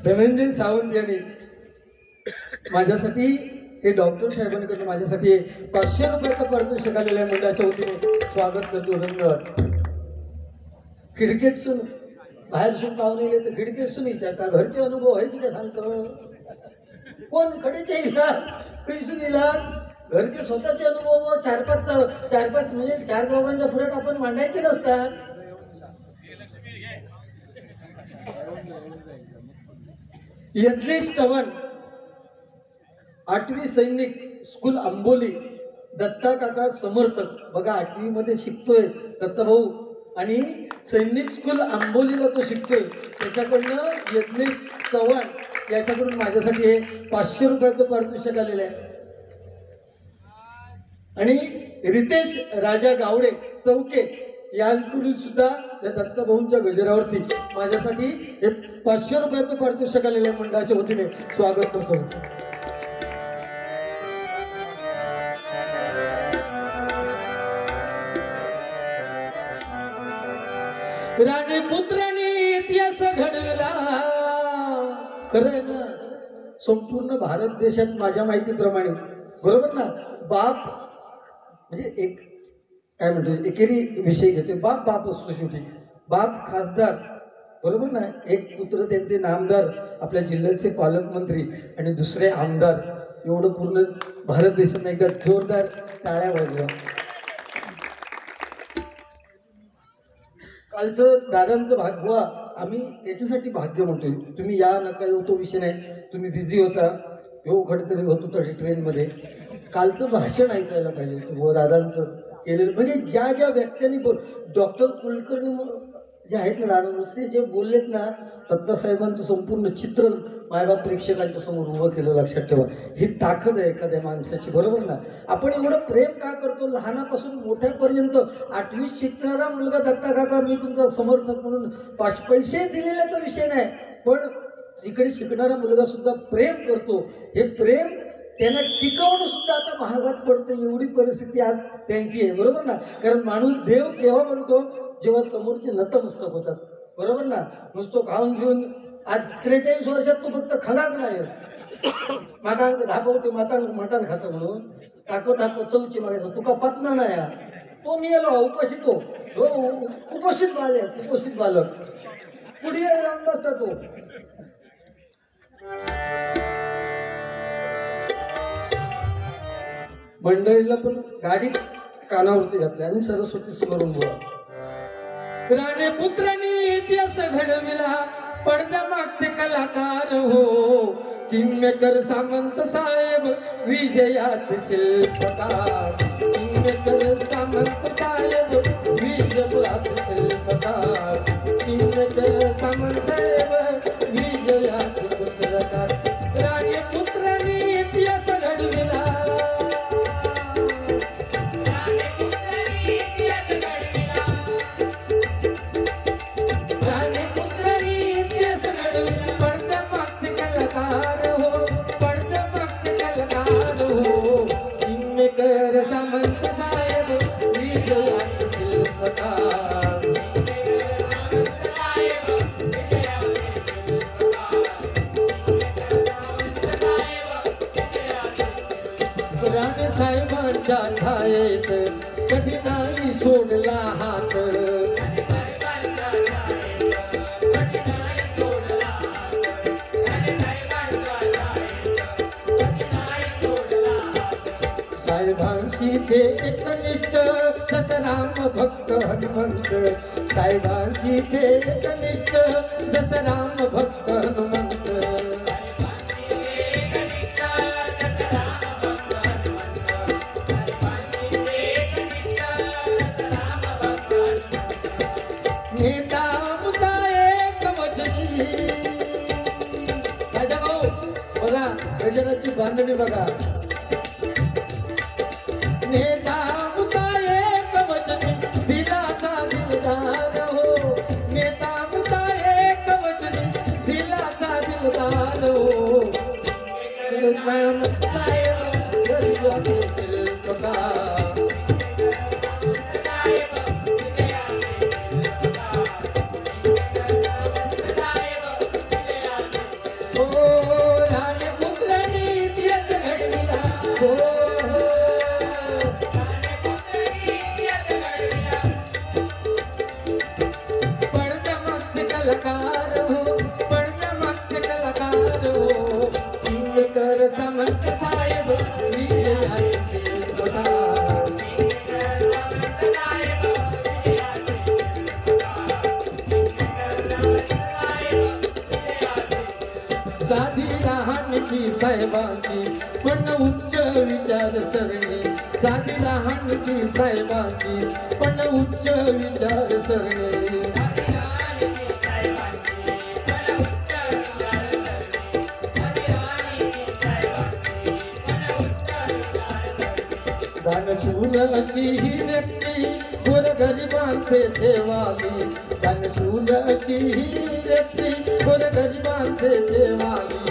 धनंजय सावंत यांनी माझ्यासाठी, हे डॉक्टर साहेबांकडून माझ्यासाठी 500 रुपयाचं पारितोषिक आलेलं आहे. मंडळाच्या वतीने स्वागत करतो. धन्यवाद. खिडकीतून बाहेर सून पाहुणे गेले तर खिडकीतून विचारता घरचे अनुभव आहे की काय सांगतो. कोण कडेचे इलाज कैसून इलाज घरचे स्वतःचे अनुभव 4-5 म्हणजे 4 चौघांच्या पुढ्यात आपण मांडायचे नसतात. यज्ञेश चव्हाण 8वी सैनिक स्कूल आंबोली. दत्ता काका समर्थक बघा 8वी मध्ये शिकतोय दत्ता भाऊ, आणि सैनिक स्कूल आंबोलीला तो शिकतोय. त्याच्याकडनं यज्ञेश चव्हाण याच्याकडून माझ्यासाठी हे 500 रुपयाचं पारितोषिक आलेलं आहे. आणि रितेश राजा गावडे चौके यांकडून सुद्धा या दत्ताभाऊंच्या गजरावरती माझ्यासाठी हे 500 रुपयाचं पारितोषिक आलेलं आहे. मंडळाच्या वतीने स्वागत करतो. राणे पुत्राने इतिहास घडविला. खरंय ना, संपूर्ण भारत देशात माझ्या माहितीप्रमाणे बरोबर ना, बाप म्हणजे एक काय म्हणतो एकेरी विषय घेतोय. बाप असतो शेवटी. बाप खासदार बरोबर ना, एक पुत्र त्यांचे नामदार आपल्या जिल्ह्याचे पालकमंत्री आणि दुसरे आमदार. एवढं पूर्ण भारत देशाने एकदा जोरदार टाळ्या वाजवा. कालचं दादांचं भाग्य आम्ही याच्यासाठी भाग्य म्हणतोय. तुम्ही या नका येऊ तो विषय नाही, तुम्ही बिझी होता, येऊ खडतरी होत होता ट्रेनमध्ये. कालचं भाषण ऐकायला पाहिजे दादांचं केलेलं. म्हणजे ज्या ज्या व्यक्तींनी डॉक्टर कुलकर्णी जे आहेत ना ते जे बोललेत ना, दत्तासाहेबांचं संपूर्ण चित्र मायबाप प्रेक्षकांच्या समोर उभं केलं. लक्षात ठेवा, ही ताकद आहे एखाद्या माणसाची बरोबर ना. आपण एवढं प्रेम का करतो लहानापासून मोठ्यापर्यंत. 8वीत शिकणारा मुलगा दत्ता काका मी तुमचा समर्थक म्हणून पैसे दिलेल्याचा विषय नाही, पण जिकडे शिकणारा मुलगा सुद्धा प्रेम करतो. हे प्रेम त्यांना टिकवणं सुद्धा आता महागात पडतं. एवढी परिस्थिती आज त्यांची आहे बरोबर ना. कारण माणूस देव केव्हा बनतो जेव्हा समोरचे नतमस्तक होतात बरोबर ना. नुसतं खाऊन घेऊन आज 43 वर्षात तू फक्त खणाक नाहीस. माता धापवते मटण खातं म्हणून ताकद चौची मागायचं तुका पत्ना नाही. तो मी आलो उपाशी, तो कुपोषित बालक पुढे जाऊन बसता तो. मंडळीला पण गाडीत कानावरती घातली आणि सरस्वती स्मरून बोला. राणे पुत्राने इतिहास घडविला. पडद्या मागचे कलाकार हो, किंगमेकर सामंत साहेब विजयात शिल्पकार. किंगमेकर सामंत साहेब विजयात शिल्पकार. किंगमेकर सामंत साहेब विजयात पुत्रकार. राणे पुत्राने इतिहास घडविला. सामंत साहेब विजयात शिल्पकार. राणे साहेबांच्या छायेत कधी नाही सोडला हात. साहेबांशी ते एकनिष्ठ जसं राम भक्त हनुमंत साहेबांशी ते एकनिष्ठ जसं राम भक्त हनुमंत नेता मुद्दा एक वचनी राजा भाऊ बघा गजराची बांधणी बघा नेता मुद्दा एक वचनी दिलाचा दिलदार हो नेता मुद्दा एक वचनी दिलाचा दिलदार हो राम साहेब गरीबाचे शिल्पकार कलाकार हो पडदमस्त कलाकार हो कर समर्थ साहेब साधी लहानची साहेबांची पण उच्च विचारसरणी साधी लहानची साहेबांची पण उच्च विचारसरणी दानशूर अशी ही व्यक्ती गोरगरिबांचे देवाली दानशूर अशी ही व्यक्ती गोरगरिबांचे देवाली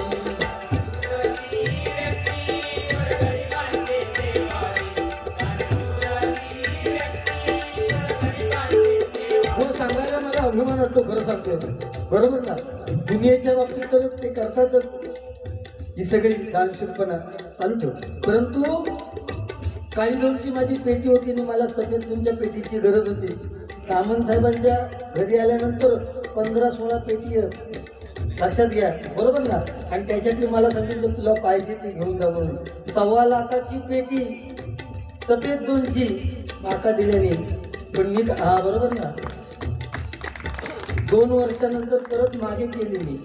हो सांगायला मला अभिमान वाटतो खरं सांगतो बरोबर ना दुनियेच्या बाबतीत तर ते करतातच ही सगळी दानशूरपणा चालू ठेव परंतु काही लोकांची माझी पेटी होती आणि मला सगळ्यात तुमच्या पेटीची गरज होती सामंत साहेबांच्या घरी आल्यानंतर 15-16 पेटी लक्षात घ्या बरोबर ना आणि त्याच्यातली मला सांगितलं तुला पाहिजे ते घेऊन जा म्हणून 1.25 लाखाची पेटी सफेद दोनची माका दिल्याने पण मी हा बरोबर ना 2 वर्षानंतर परत मागे केली मी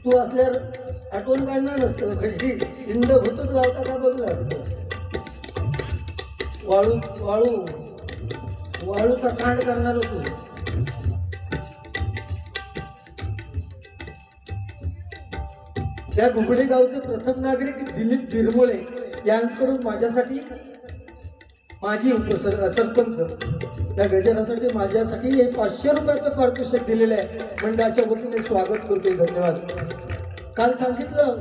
तू असल्यावर आठवण काढणार नसतं कशी इंद होतच लावता का बघला वाळू वाळू वाळूचा कांड करणार होतो त्या घुगडे गावचे प्रथम नागरिक दिलीप बिरमुळे यांच्याकडून माझ्यासाठी माझी सरपंच त्या गजरासाठी माझ्यासाठी हे 500 रुपयाचं पारितोषिक दिलेलं आहे मंडळाच्या वतीने स्वागत करतोय धन्यवाद काल सांगितलं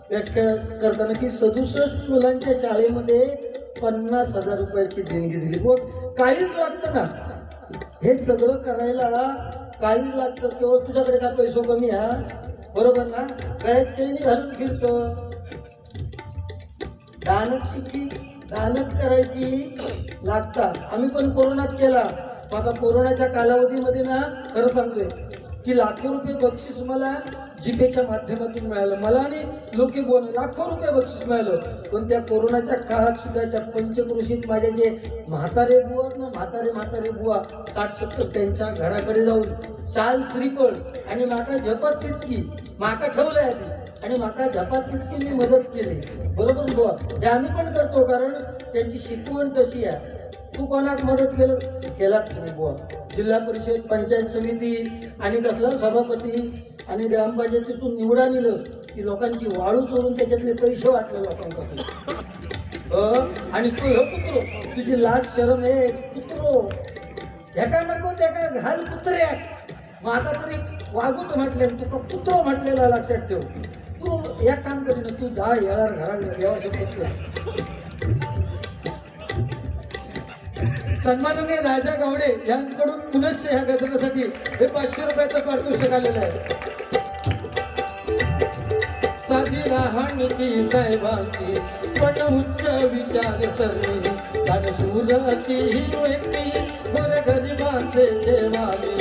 व्याख्या करताना की 67 मुलांच्या शाळेमध्ये 50,000 रुपयाची देणगी दिली व काळीच लागतं ना हे सगळं करायला काळीच लागतं केवळ तुझ्याकडे का पैसो कमी हा बरोबर ना काय चैनी घालून फिरतो दानत करायची लागतात आम्ही पण कोरोनात केला बघा कोरोनाच्या कालावधीमध्ये ना खरं सांगतोय की लाखो रुपये बक्षीस मला जीपेच्या माध्यमातून मिळालं मला आणि लोके बोन लाखो रुपये बक्षीस मिळालं पण त्या कोरोनाच्या काळात सुद्धा त्या पंचक्रोशीत माझे जे म्हातारे बुवा ना म्हातारे बुवा 60-70 त्यांच्या घराकडे जाऊन शाल श्रीफळ आणि माका झपात तितकी माका ठेवलं आधी आणि माका झपात तितकी मी मदत केली बरोबर बुवा हे आम्ही पण करतो कारण त्यांची शिकवण तशी आहे तू कोणाक मदत केलात तुम्ही बुवा जिल्हा परिषद पंचायत समिती आणि कसला सभापती आणि ग्रामपंचायतीतून निवडा नेलंस की लोकांची वाळू चोरून त्याच्यातले पैसे वाटले लोकांकडे आणि तू हे पुत्रो तुझी लाज शरम आहे पुत्रो ह्याका नको त्याका घाल पुत्र्या माका तरी वागूट म्हटले तुका पुत्रो म्हटलेला लक्षात ठेव तू एक काम करीन तू जा येणार घरात येवा शकतो सन्माननीय राजा गावडे यांच्याकडून पुनश्च ह्या गजरासाठी हे 500 रुपयाचं पारितोषिक आलेलं आहे साधी लहानची साहेबांची पण उच्च विचारसरणी दानशूर अशी ही व्यक्ती गोरगरिबांचे देवाली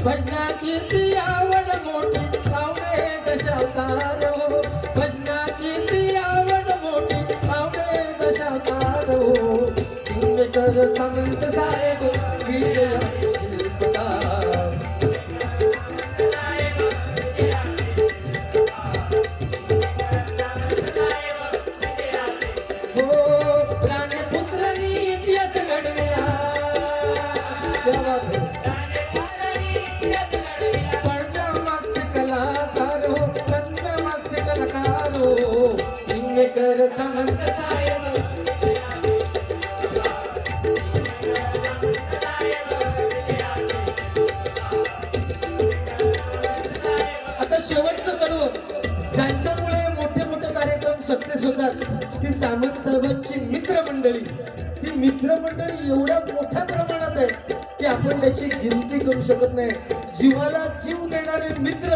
भजनाची ती आवड मोठी आवडे दशावतार हो भजनाची ती आवड मोठी आवडे दशावतार हो सिंगकर सामंत साहेब विजयाचे शिल्पकार हो राणीपुत्रांनी इतिहास घडविला कलाकार हो संगमाचे कलाकार हो सिंगकर सामंत साहेब आता शेवटचं कडवं ज्यांच्यामुळे मोठे मोठे कार्यक्रम सक्सेस होतात ती सामंत साहेबांची मित्रमंडळी ती मित्रमंडळी एवढ्या मोठ्या प्रमाणात आहे की आपण त्याची गिनती करू शकत नाही जीवाला जीव देणारे मित्र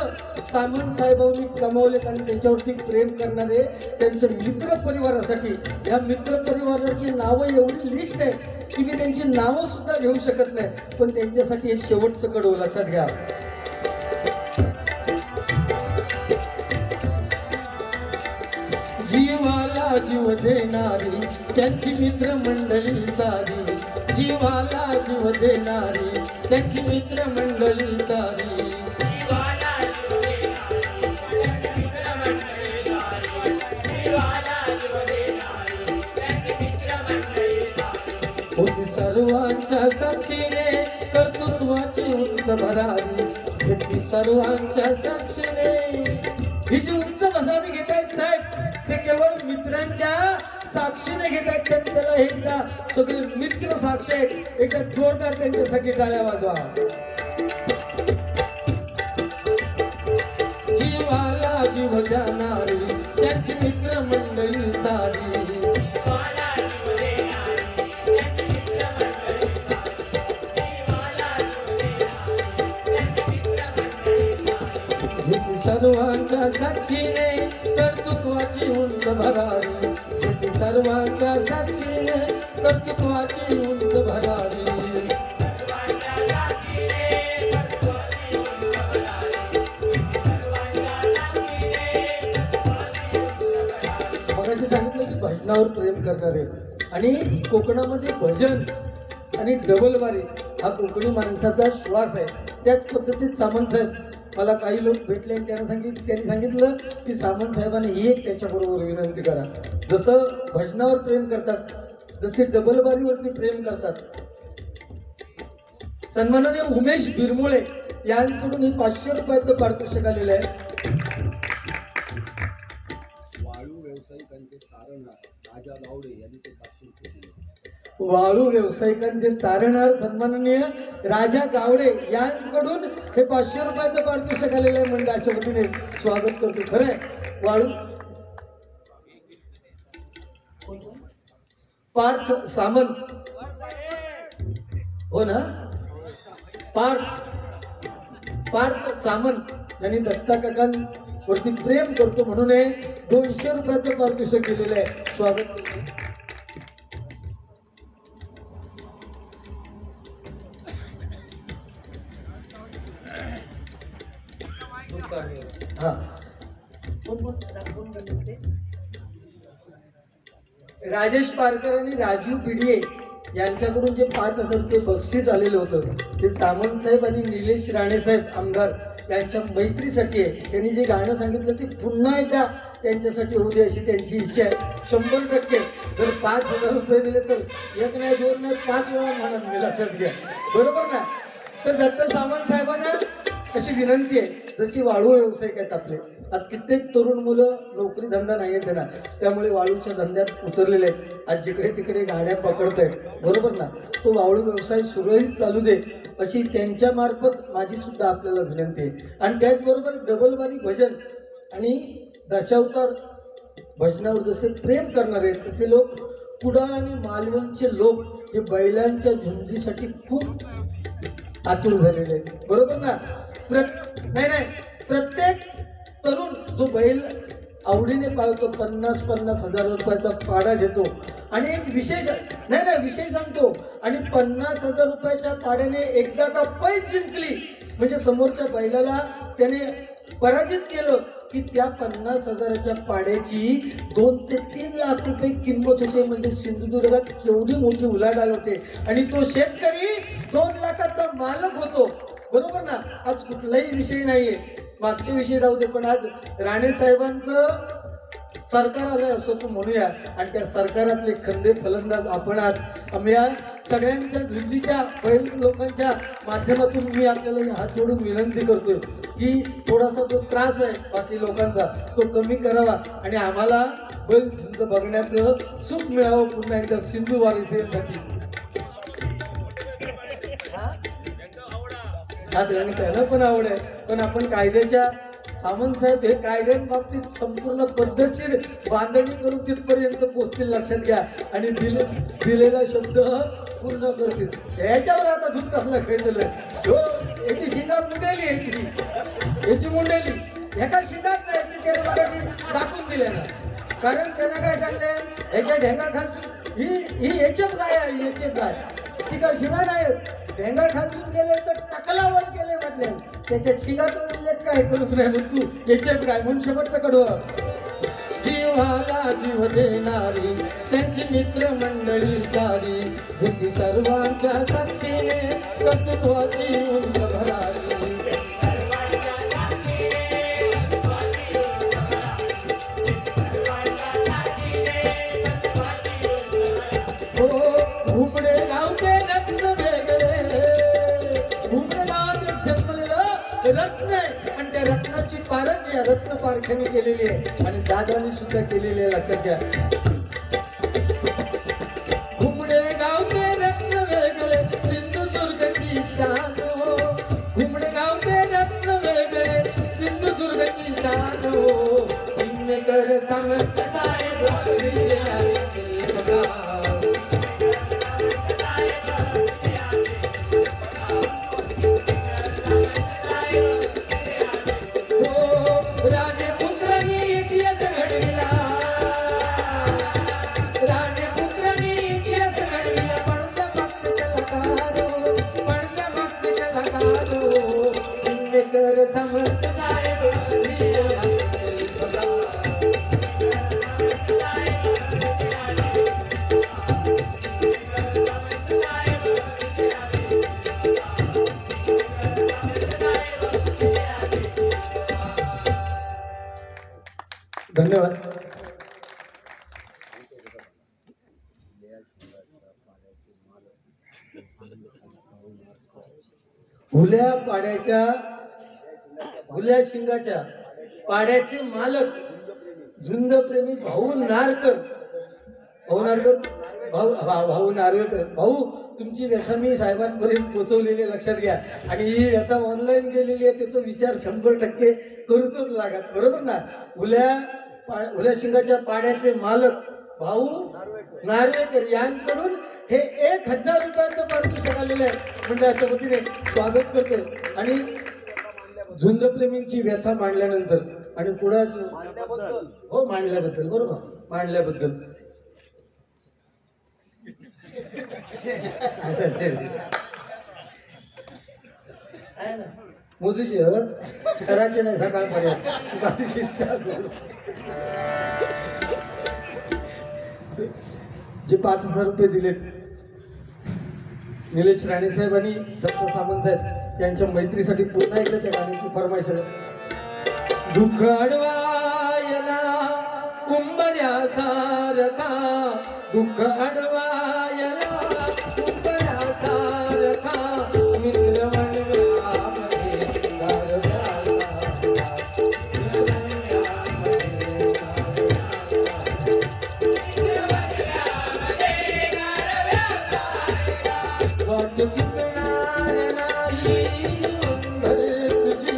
सामंत साहेबांनी कमावले आणि त्यांच्यावरती प्रेम करणारे त्यांच्या मित्र परिवारासाठी या मित्र परिवाराची नावं एवढी लिस्ट आहे की मी त्यांची नावं सुद्धा घेऊ शकत नाही पण त्यांच्यासाठी हे शेवटचं कडवं लक्षात घ्या जीवाला जीव देणारी त्यांची मित्रमंडळी सारी जीवाला जीव देणारी त्यांची मित्रमंडळी सारी होती सर्वांच्या साक्षीने कर्तृत्वाची उंच भरारी होती सर्वांच्या साक्षीने ही जी उंच भरारी घेत आहेत साहेब ते केवळ मित्रांच्या साक्षीने घेत आहेत त्याला एकदा सगळे मित्र साक्ष आहेत एकदा जोरदार त्यांच्यासाठी टाळ्या वाजवा जीवाला जीव जाणारी त्यांची मित्रमंडळी सारी सर्वांच्या साक्षीने कर्तृत्वाची उंच भरारी सर्वांच्या साक्षीने कर्तृत्वाची उंच भरारी मगाशी सांगितलं की भजनावर प्रेम करणारे आणि कोकणामध्ये भजन आणि डबलवारी हा कोकणी माणसाचा श्वास आहे त्याच पद्धतीत सामंत साहेब मला काही लोक भेटले आणि त्यांनी सांगितलं की सामंत साहेबांनी एक त्याच्याबरोबर विनंती करा जसं भजनावर प्रेम करतात जसे डबलबारीवरती प्रेम करतात सन्माननीय उमेश बिरमुळे यांकडून ही 500 रुपयाचं पारितोषिक आलेलं आहे वाळू व्यावसायिकांचे तारणहार राजा गावडे यांनी ते 500 रुपये दिले वाळू व्यावसायिकांचे तारणहार सन्माननीय राजा गावडे यांच्याकडून हे 500 रुपयाचं पारितोषिक आलेलं आहे मंडळाच्या वतीने स्वागत करतो खरंय वाळू पार्थ सामंत हो ना पार्थ सामंत यांनी दत्ता काकांवरती प्रेम करतो म्हणून 200 रुपयाचं पारितोषिक दिलेलं आहे स्वागत करतो हा राजेश पारकर आणि राजू पिढिये यांच्याकडून जे 5,000 रुपये बक्षीस आलेलं होतं ते सामंत साहेब आणि निलेश राणे साहेब आमदार यांच्या मैत्रीसाठी आहे त्यांनी जे गाणं सांगितलं ते पुन्हा एकदा त्यांच्यासाठी होऊ दे अशी त्यांची इच्छा आहे 100% जर 5,000 रुपये दिले तर 1 नाही 2 नाही 5 वेळा म्हणा मी लक्षात घ्या बरोबर ना तर दत्त सामंत साहेबांना अशी विनंती आहे जशी वाळू व्यावसायिक आहेत आपले आज कित्येक तरुण मुलं नोकरी धंदा नाही आहे त्यांना त्यामुळे वाळूच्या धंद्यात उतरलेले आहेत आज जिकडे तिकडे गाड्या पकडत आहेत बरोबर ना तो वाळू व्यवसाय सुरळीत चालू दे अशी त्यांच्या मार्फत माझी सुद्धा आपल्याला विनंती आहे आणि त्याचबरोबर डबलवारी भजन आणि दशावतार भजनावर जसे प्रेम करणारे तसे लोक कुडाळ आणि मालवणचे लोक हे बैलांच्या झुंजीसाठी खूप आतुर झालेले आहेत बरोबर ना नाही प्रत्येक तरुण जो बैल आवडीने पाळतो 50-50 हजार रुपयाचा पाडा घेतो आणि एक विशेष विषय सांगतो आणि 50,000 रुपयाच्या पाड्याने एकदा का पैज जिंकली म्हणजे समोरच्या बैलाला त्याने पराजित केलं की त्या 50,000च्या पाड्याची 2 ते 3 लाख रुपये किंमत होते. म्हणजे सिंधुदुर्गात केवढी मोठी उलाढाल होते आणि तो शेतकरी 2 लाखाचा मालक होतो. बरोबर ना. आज कुठलाही विषय नाहीये, मागचे विषय जाऊ दे, पण आज राणे साहेबांचं सरकार आलंय असं पण म्हणूया. आणि त्या सरकारातले खंदे फलंदाज आपण आहात. आम्ही या सगळ्यांच्या झुंजीच्या बैल लोकांच्या माध्यमातून मी आपल्याला हात जोडून विनंती करतोय की थोडासा जो त्रास आहे बाकी लोकांचा तो कमी करावा आणि आम्हाला बैल झुंज बघण्याचं सुख मिळावं पुन्हा एकदा सिंधू वारसेसाठी. हा त्याला पण आवड आहे, पण आपण कायद्याच्या सामंत साहेब हे कायद्यांबाबतीत संपूर्ण पद्धतशीर बांधणी करून तिथपर्यंत पोचतील, लक्षात घ्या. आणि दिलेला शब्द पूर्ण करतील. याच्यावर आता दूध कसला खेळलेलं हो. याची शिंगा मुंडेली, याची मुंडेली एका शिंगाच नाही ती त्याने मराठी दाखवून दिले ना. कारण त्यानं काय सांगले, याच्या ढेंगा खालून ही एचएफ गाय आहे, एचएफ गाय ती काय शिंगा नाही. ढेंगा खालून गेले तर टकलावर गेले म्हटले, त्याच्या शिंगाचा उल्लेख काय करू नाही मग तू एचएफ गाय म्हणून शेवटचं कडवं. जीवाला जीव देणारी त्यांची मित्र मंडळी सारी जिथे सर्वांच्या साक्षीने कर्तृत्वाची उंच भरारी. हो घुमडे गावचे रत्न वेगळे, घुमडे गावात जन्मलेलं रत्न आहे आणि त्या रत्नाची पारख या रत्न पारख्याने केलेली आहे आणि दादानी सुद्धा केलेली आहे, लक्षात घ्या. घुमडे गावचे रत्न वेगळे सिंधुदुर्गची शान हो, घुमडे गावचे रत्न वेगळे सिंधुदुर्गची शान हो. सिंहकर सामंत साहेब समर्थ साहेब धन्यवाद. हुल्या पाड्याच्या हुल्या शिंगाच्या पाड्याचे मालक झुंजप्रेमी भाऊ नारकर, भाऊ नार्वेकर. भाऊ तुमची व्यथा मी साहेबांपर्यंत पोहोचवलेली आहे, लक्षात घ्या. आणि ही व्यथा ऑनलाईन गेलेली आहे, त्याचा विचार 100% करूच लागत. बरोबर ना. हुल्या शिंगाच्या पाड्याचे मालक भाऊ नार्वेकर यांच्याकडून हे 1000 रुपयाचं पारितोषिक आलेलं आहे. मंडळाच्या वतीने स्वागत करतोय. आणि झुंजप्रेमींची व्यथा मांडल्यानंतर आणि कुणा हो मांडल्याबद्दल, बरोबर मांडल्याबद्दल मोदीची करायचे नाही सकाळपर्यंत. जे 5,000 रुपये दिलेत निलेश राणे साहेब आणि दत्त सामंत साहेब यांच्या मैत्रीसाठी पुन्हा एकदा त्या गाण्याची फरमाईश आहे. दुःख अडवायला उंबऱ्यासारखा, दुःख अडवायला उंबऱ्यासारखा मित्र मनव्यामध्ये वाट चुकणार नाही वंदर तुझी,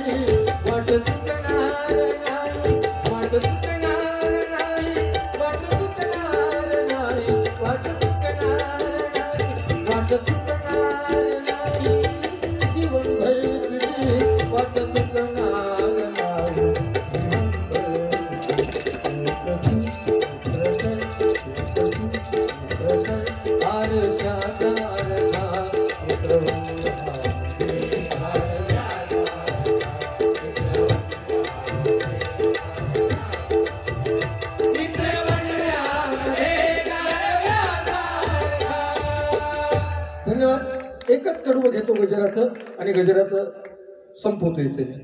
वाट चुकणार नाही, वाट चुकणार नाही, वाट चुकणार नाही, वाट चुकणार नाही, वाट चुकणार नाही, जीवनभर तुझी वाट चुकणार नाही. आरशाचा धन्यवाद. एकच कडवं घेतो गजराचं आणि गजराचं संपवतो इथे मी.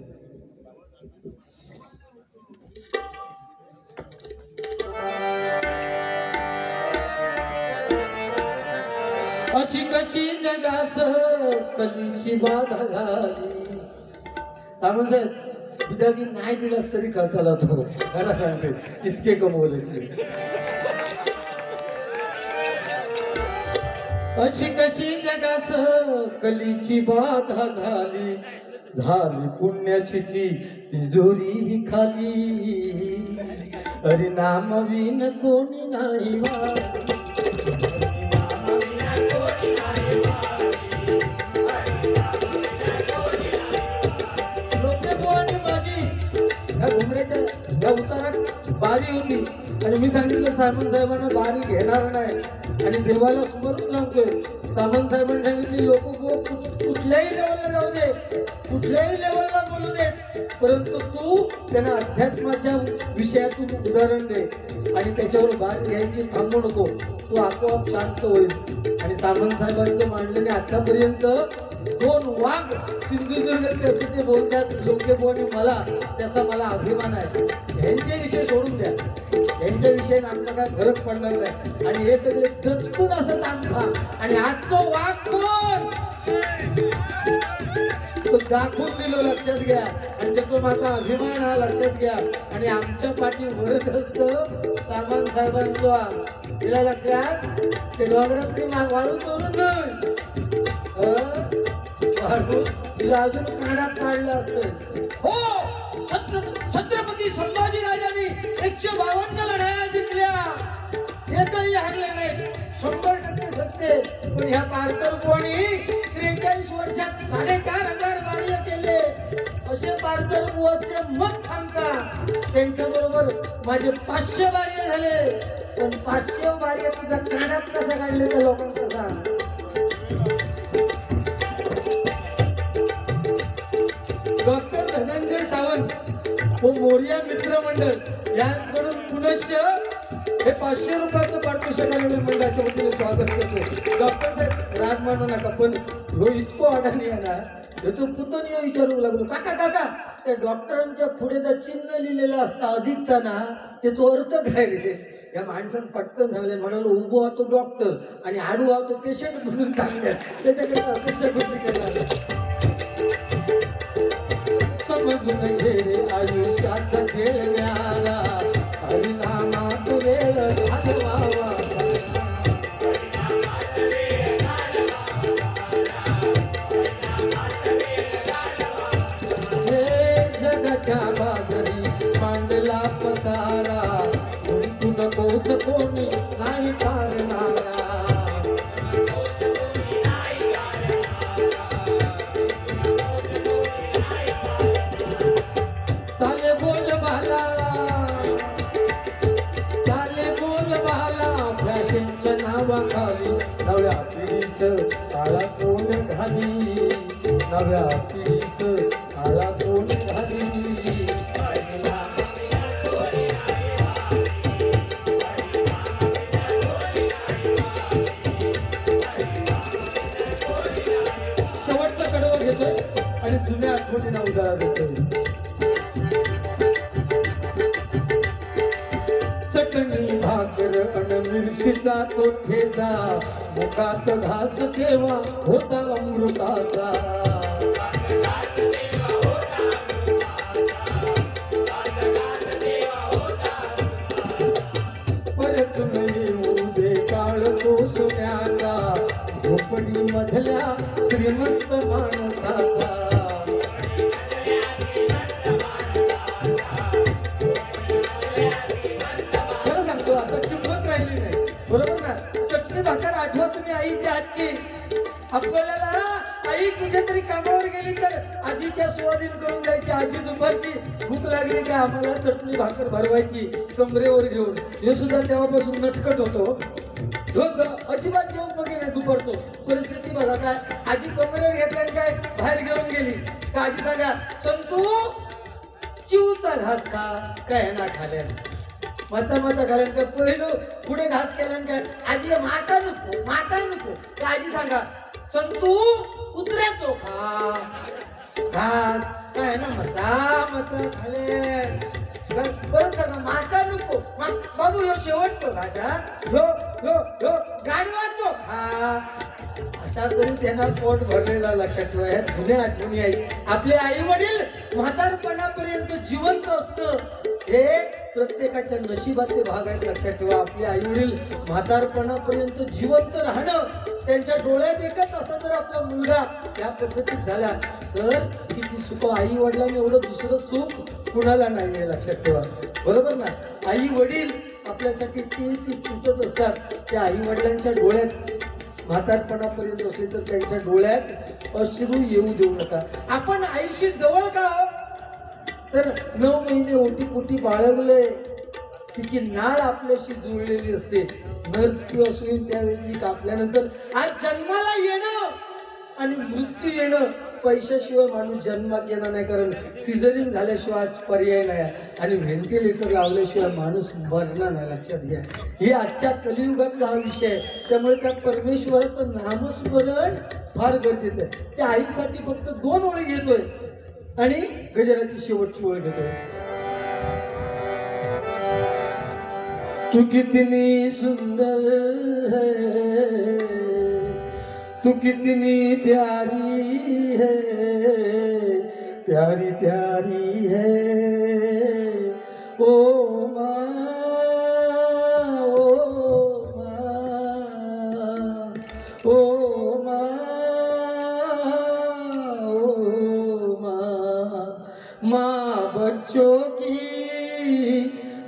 अशी कशी जगास कलीची बाधा झाली. सामंत साहेब बिदागी नाही दिलास तरी खर्चाला तो मला सांगते इतके कमवले ते. अशी कशी जगास कलीची बाधा झाली. झाली पुण्याची ती तिजोरी ही खाली. अरे नाम विन कोणी नाही घुमऱ्याच्या उतारात बारी होती आणि मी सांगितलं सामंत साहेबांना बारी घेणार नाही आणि देवाला समोरून सांगतोय. सामंत साहेबांनी सांगितली लोक कुठल्याही लेवलला जाऊ दे, कुठल्याही लेवलला बोलू देत, परंतु तू त्यांना अध्यात्माच्या विषयातून उदाहरण दे आणि त्याच्यावर बारी घ्यायची थांबू नको, तू आपोआप शांत होईल. आणि सामंत साहेबांचं मांडलं की आतापर्यंत 2 वाघ सिंधुदुर्ग असं ते बोलतात लोकेपोणी मला त्याचा मला अभिमान आहे. यांचे विषय सोडून द्या, यांच्या विषयाने आमचा काय फरक पडणार नाही आणि हे सगळे दचकून असं थांबता. आणि आज तो वाघ कोण तो दाखवून दिलो लक्षात घ्या आणि त्याचा माझा अभिमान हा लक्षात घ्या. आणि आमच्या पाठी वरच असतं सामंत साहेबांचा तिला लक्षात ते डोंगरातली वाळू चोरून नाही तिला अजून कानात पाडलं असतं. हो छत्रपती संभाजी राजांनी 152 लढाया जिंकल्या, एकही हारले नाहीत, 100% सत्य. पण ह्या पारकर कोणी 43 वर्षात 4500 कार्य केले असे पारकर बुवाचे मत सांगता. त्यांच्याबरोबर माझे 500 कार्य झाले, पण 500 कार्य तुझ्या कानात कसं काढले त्या लोकांचा सांग. डॉक्टर धनंजय सावंत व मोरिया मित्र मंडळ यांकडून पुनश्च हे 500 रुपयाचं पारितोषिक आलेलं मंडळाच्या वतीने स्वागत करतो. डॉक्टर साहेब राग मानू नका, पण ह्यो इतको अडाणी आहे ना, ह्याचं पुतणी विचारू लागलो काका काका त्या डॉक्टरांच्या पुढे जर चिन्ह लिहिलेलं असतं अधिकचा ना, त्याचा अर्थ काय रे. या माणसानं पटकन झाले म्हणालो उभो हा तो डॉक्टर आणि आडू हा तो पेशंट म्हणून चांगले त्याच्याकडे अपेक्षा कुठली करणार. समजून घे आयुष्यात खेळण्याला हरिनामात वेळ घालवावा. हे जगाच्या बाजरी मांडला पसारा, तू नकोस कोणी नाही काढणारा. नव्या पिढीचं काळा कोण घाली, नव्या पिढीचं काळा कोण घाली. शेवटचं कडवं घेतोय आणि जुन्या आठवणींना उजाळा देतोय. चटणी भाकर अन मिरशीचा तो ठेचा, मुखात घास तेव्हा होता अमृताचा. परत येऊ दे काळ तो सोन्याचा, झोपडी मधल्या श्रीमंत माणसाचा. बरोबर ना. चटणी भाकर आठवा तुम्ही आईच्या हातची. आपल्याला आई कुठेतरी कामावर गेली तर आजीच्या स्वाधीन करून द्यायची. आजी दुपारची भूक लागली का आम्हाला चटणी भाकर भरवायची कमरेवर घेऊन. हे सुद्धा तेव्हापासून नटकट होतो. अजिबात जेवण बघे नाही दुपारतो. परिस्थिती बघा काय, आजी कमरेवर घेतल्या काय बाहेर घेऊन गेली का आजी सांगा संतू चिवचा घास खा काय ना खाल्या माता माता घालन काय पहिलं पुढे घास केल्यान काय आजी माका नको का आजी सांगा संतू कुत्र्या चोखा घास काय ना मजा मत खाले परत सगळं मासा नको बाबू ह्यो शेवटचो भाषा गाडवा चोखा अशा तरी त्यांना पोट भरलेला लक्षात ठेवा. ह्या जुन्या आठवणी आहेत. आपले आई वडील म्हातारपणापर्यंत जिवंत असणं हे प्रत्येकाच्या नशिबाचे भाग आहेत. लक्षात ठेवा. आपले आई वडील म्हातारपणापर्यंत जिवंत राहणं त्यांच्या डोळ्यात एकच असं जर आपला मुलगा या पद्धतीत झाला तर किती सुख. आई वडिलांनी एवढं दुसरं सुख कुणाला नाही आहे. लक्षात ठेवा. बरोबर ना. आई वडील आपल्यासाठी ती सुटत असतात. त्या आई वडिलांच्या डोळ्यात म्हातारपणापर्यंत असले तर त्यांच्या डोळ्यात अश्रू येऊ देऊ नका. आपण आईशी जवळ का हो तर 9 महिने ओटीपोटी बाळगले तिची नाळ आपल्याशी जुळलेली असते. नर्स किंवा सुई त्यावेळी कापल्यानंतर आज जन्माला येणं आणि मृत्यू येणं पैशाशिवाय माणूस जन्मात येणार नाही. कारण सिझरिंग झाल्याशिवाय आज पर्याय नाही आणि व्हेंटिलेटर लावल्याशिवाय माणूस मरणार नाही. लक्षात घ्या. हे आजच्या कलियुगातला हा विषय आहे. त्यामुळे त्या परमेश्वराचं नामस्मरण फार गरजेचं आहे. त्या आईसाठी फक्त 2 ओळी घेतोय आणि गजराची शेवटची ओळ घेतोय. तू कितनी सुंदर है, तू कितनी प्यारी है, प्यारी प्यारी है ओ माँ, ओ माँ, ओ माँ, ओ माँ. माँ बच्चों की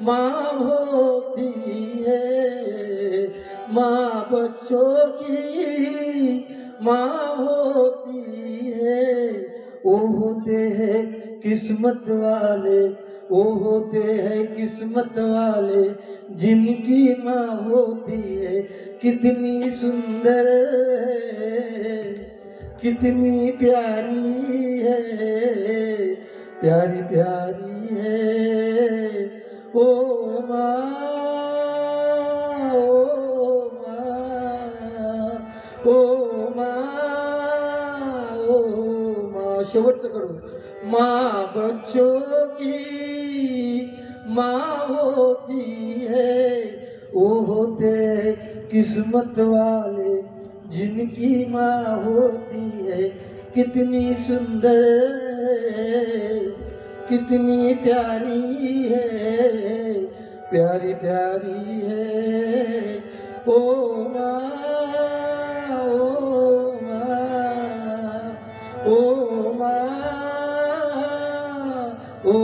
माँ होती है, माँ बच्चों की माँ होती है. वो होते हैं किस्मत वाले, वो होते हैं किस्मत वाले जिनकी माँ होती है. कितनी सुंदर है, कितनी प्यारी है, प्यारी प्यारी है ओ माँ, ओ माँ, ओ माँ, ओ माँ. शेवटचं करू. माँ बच्चों की माँ होती है, वो होते किस्मत वाले जिनकी माँ होती है. कितनी सुंदर है, कितनी प्यारी है, प्यारी प्यारी है ओ माँ, ओ माँ, ओ माँ, ओ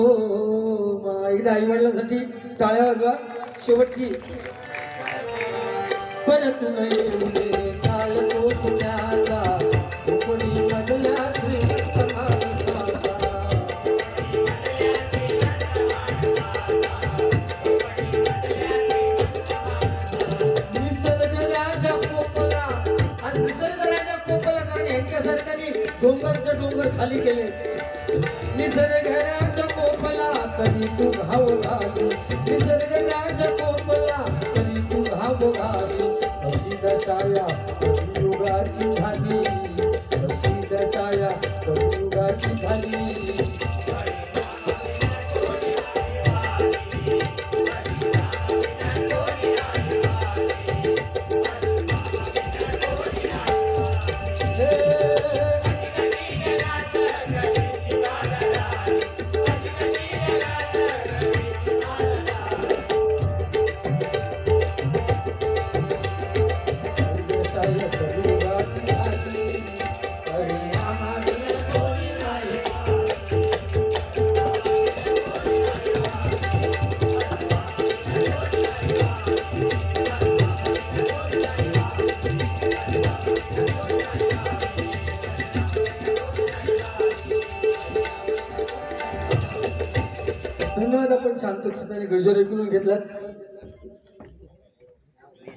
माँ. एकदा आई वडिलांसाठी टाळ्या वाजवा. शेवटची. परत नाही उडे चालतो तुझ्याचा कोणी मधल्या डोंगरचं डोंगर खाली केले. निसर्गाच्या कोपला कधी तू घाव घाली, निसर्गाच्या कोपला कधी तू घाव घाली. अशी दशाया कलियुगाची झाली, अशी दशाया कलियुगाची झाली. धन्यवाद. आपण शांत चित्ताने गजर ऐकून घेतलात.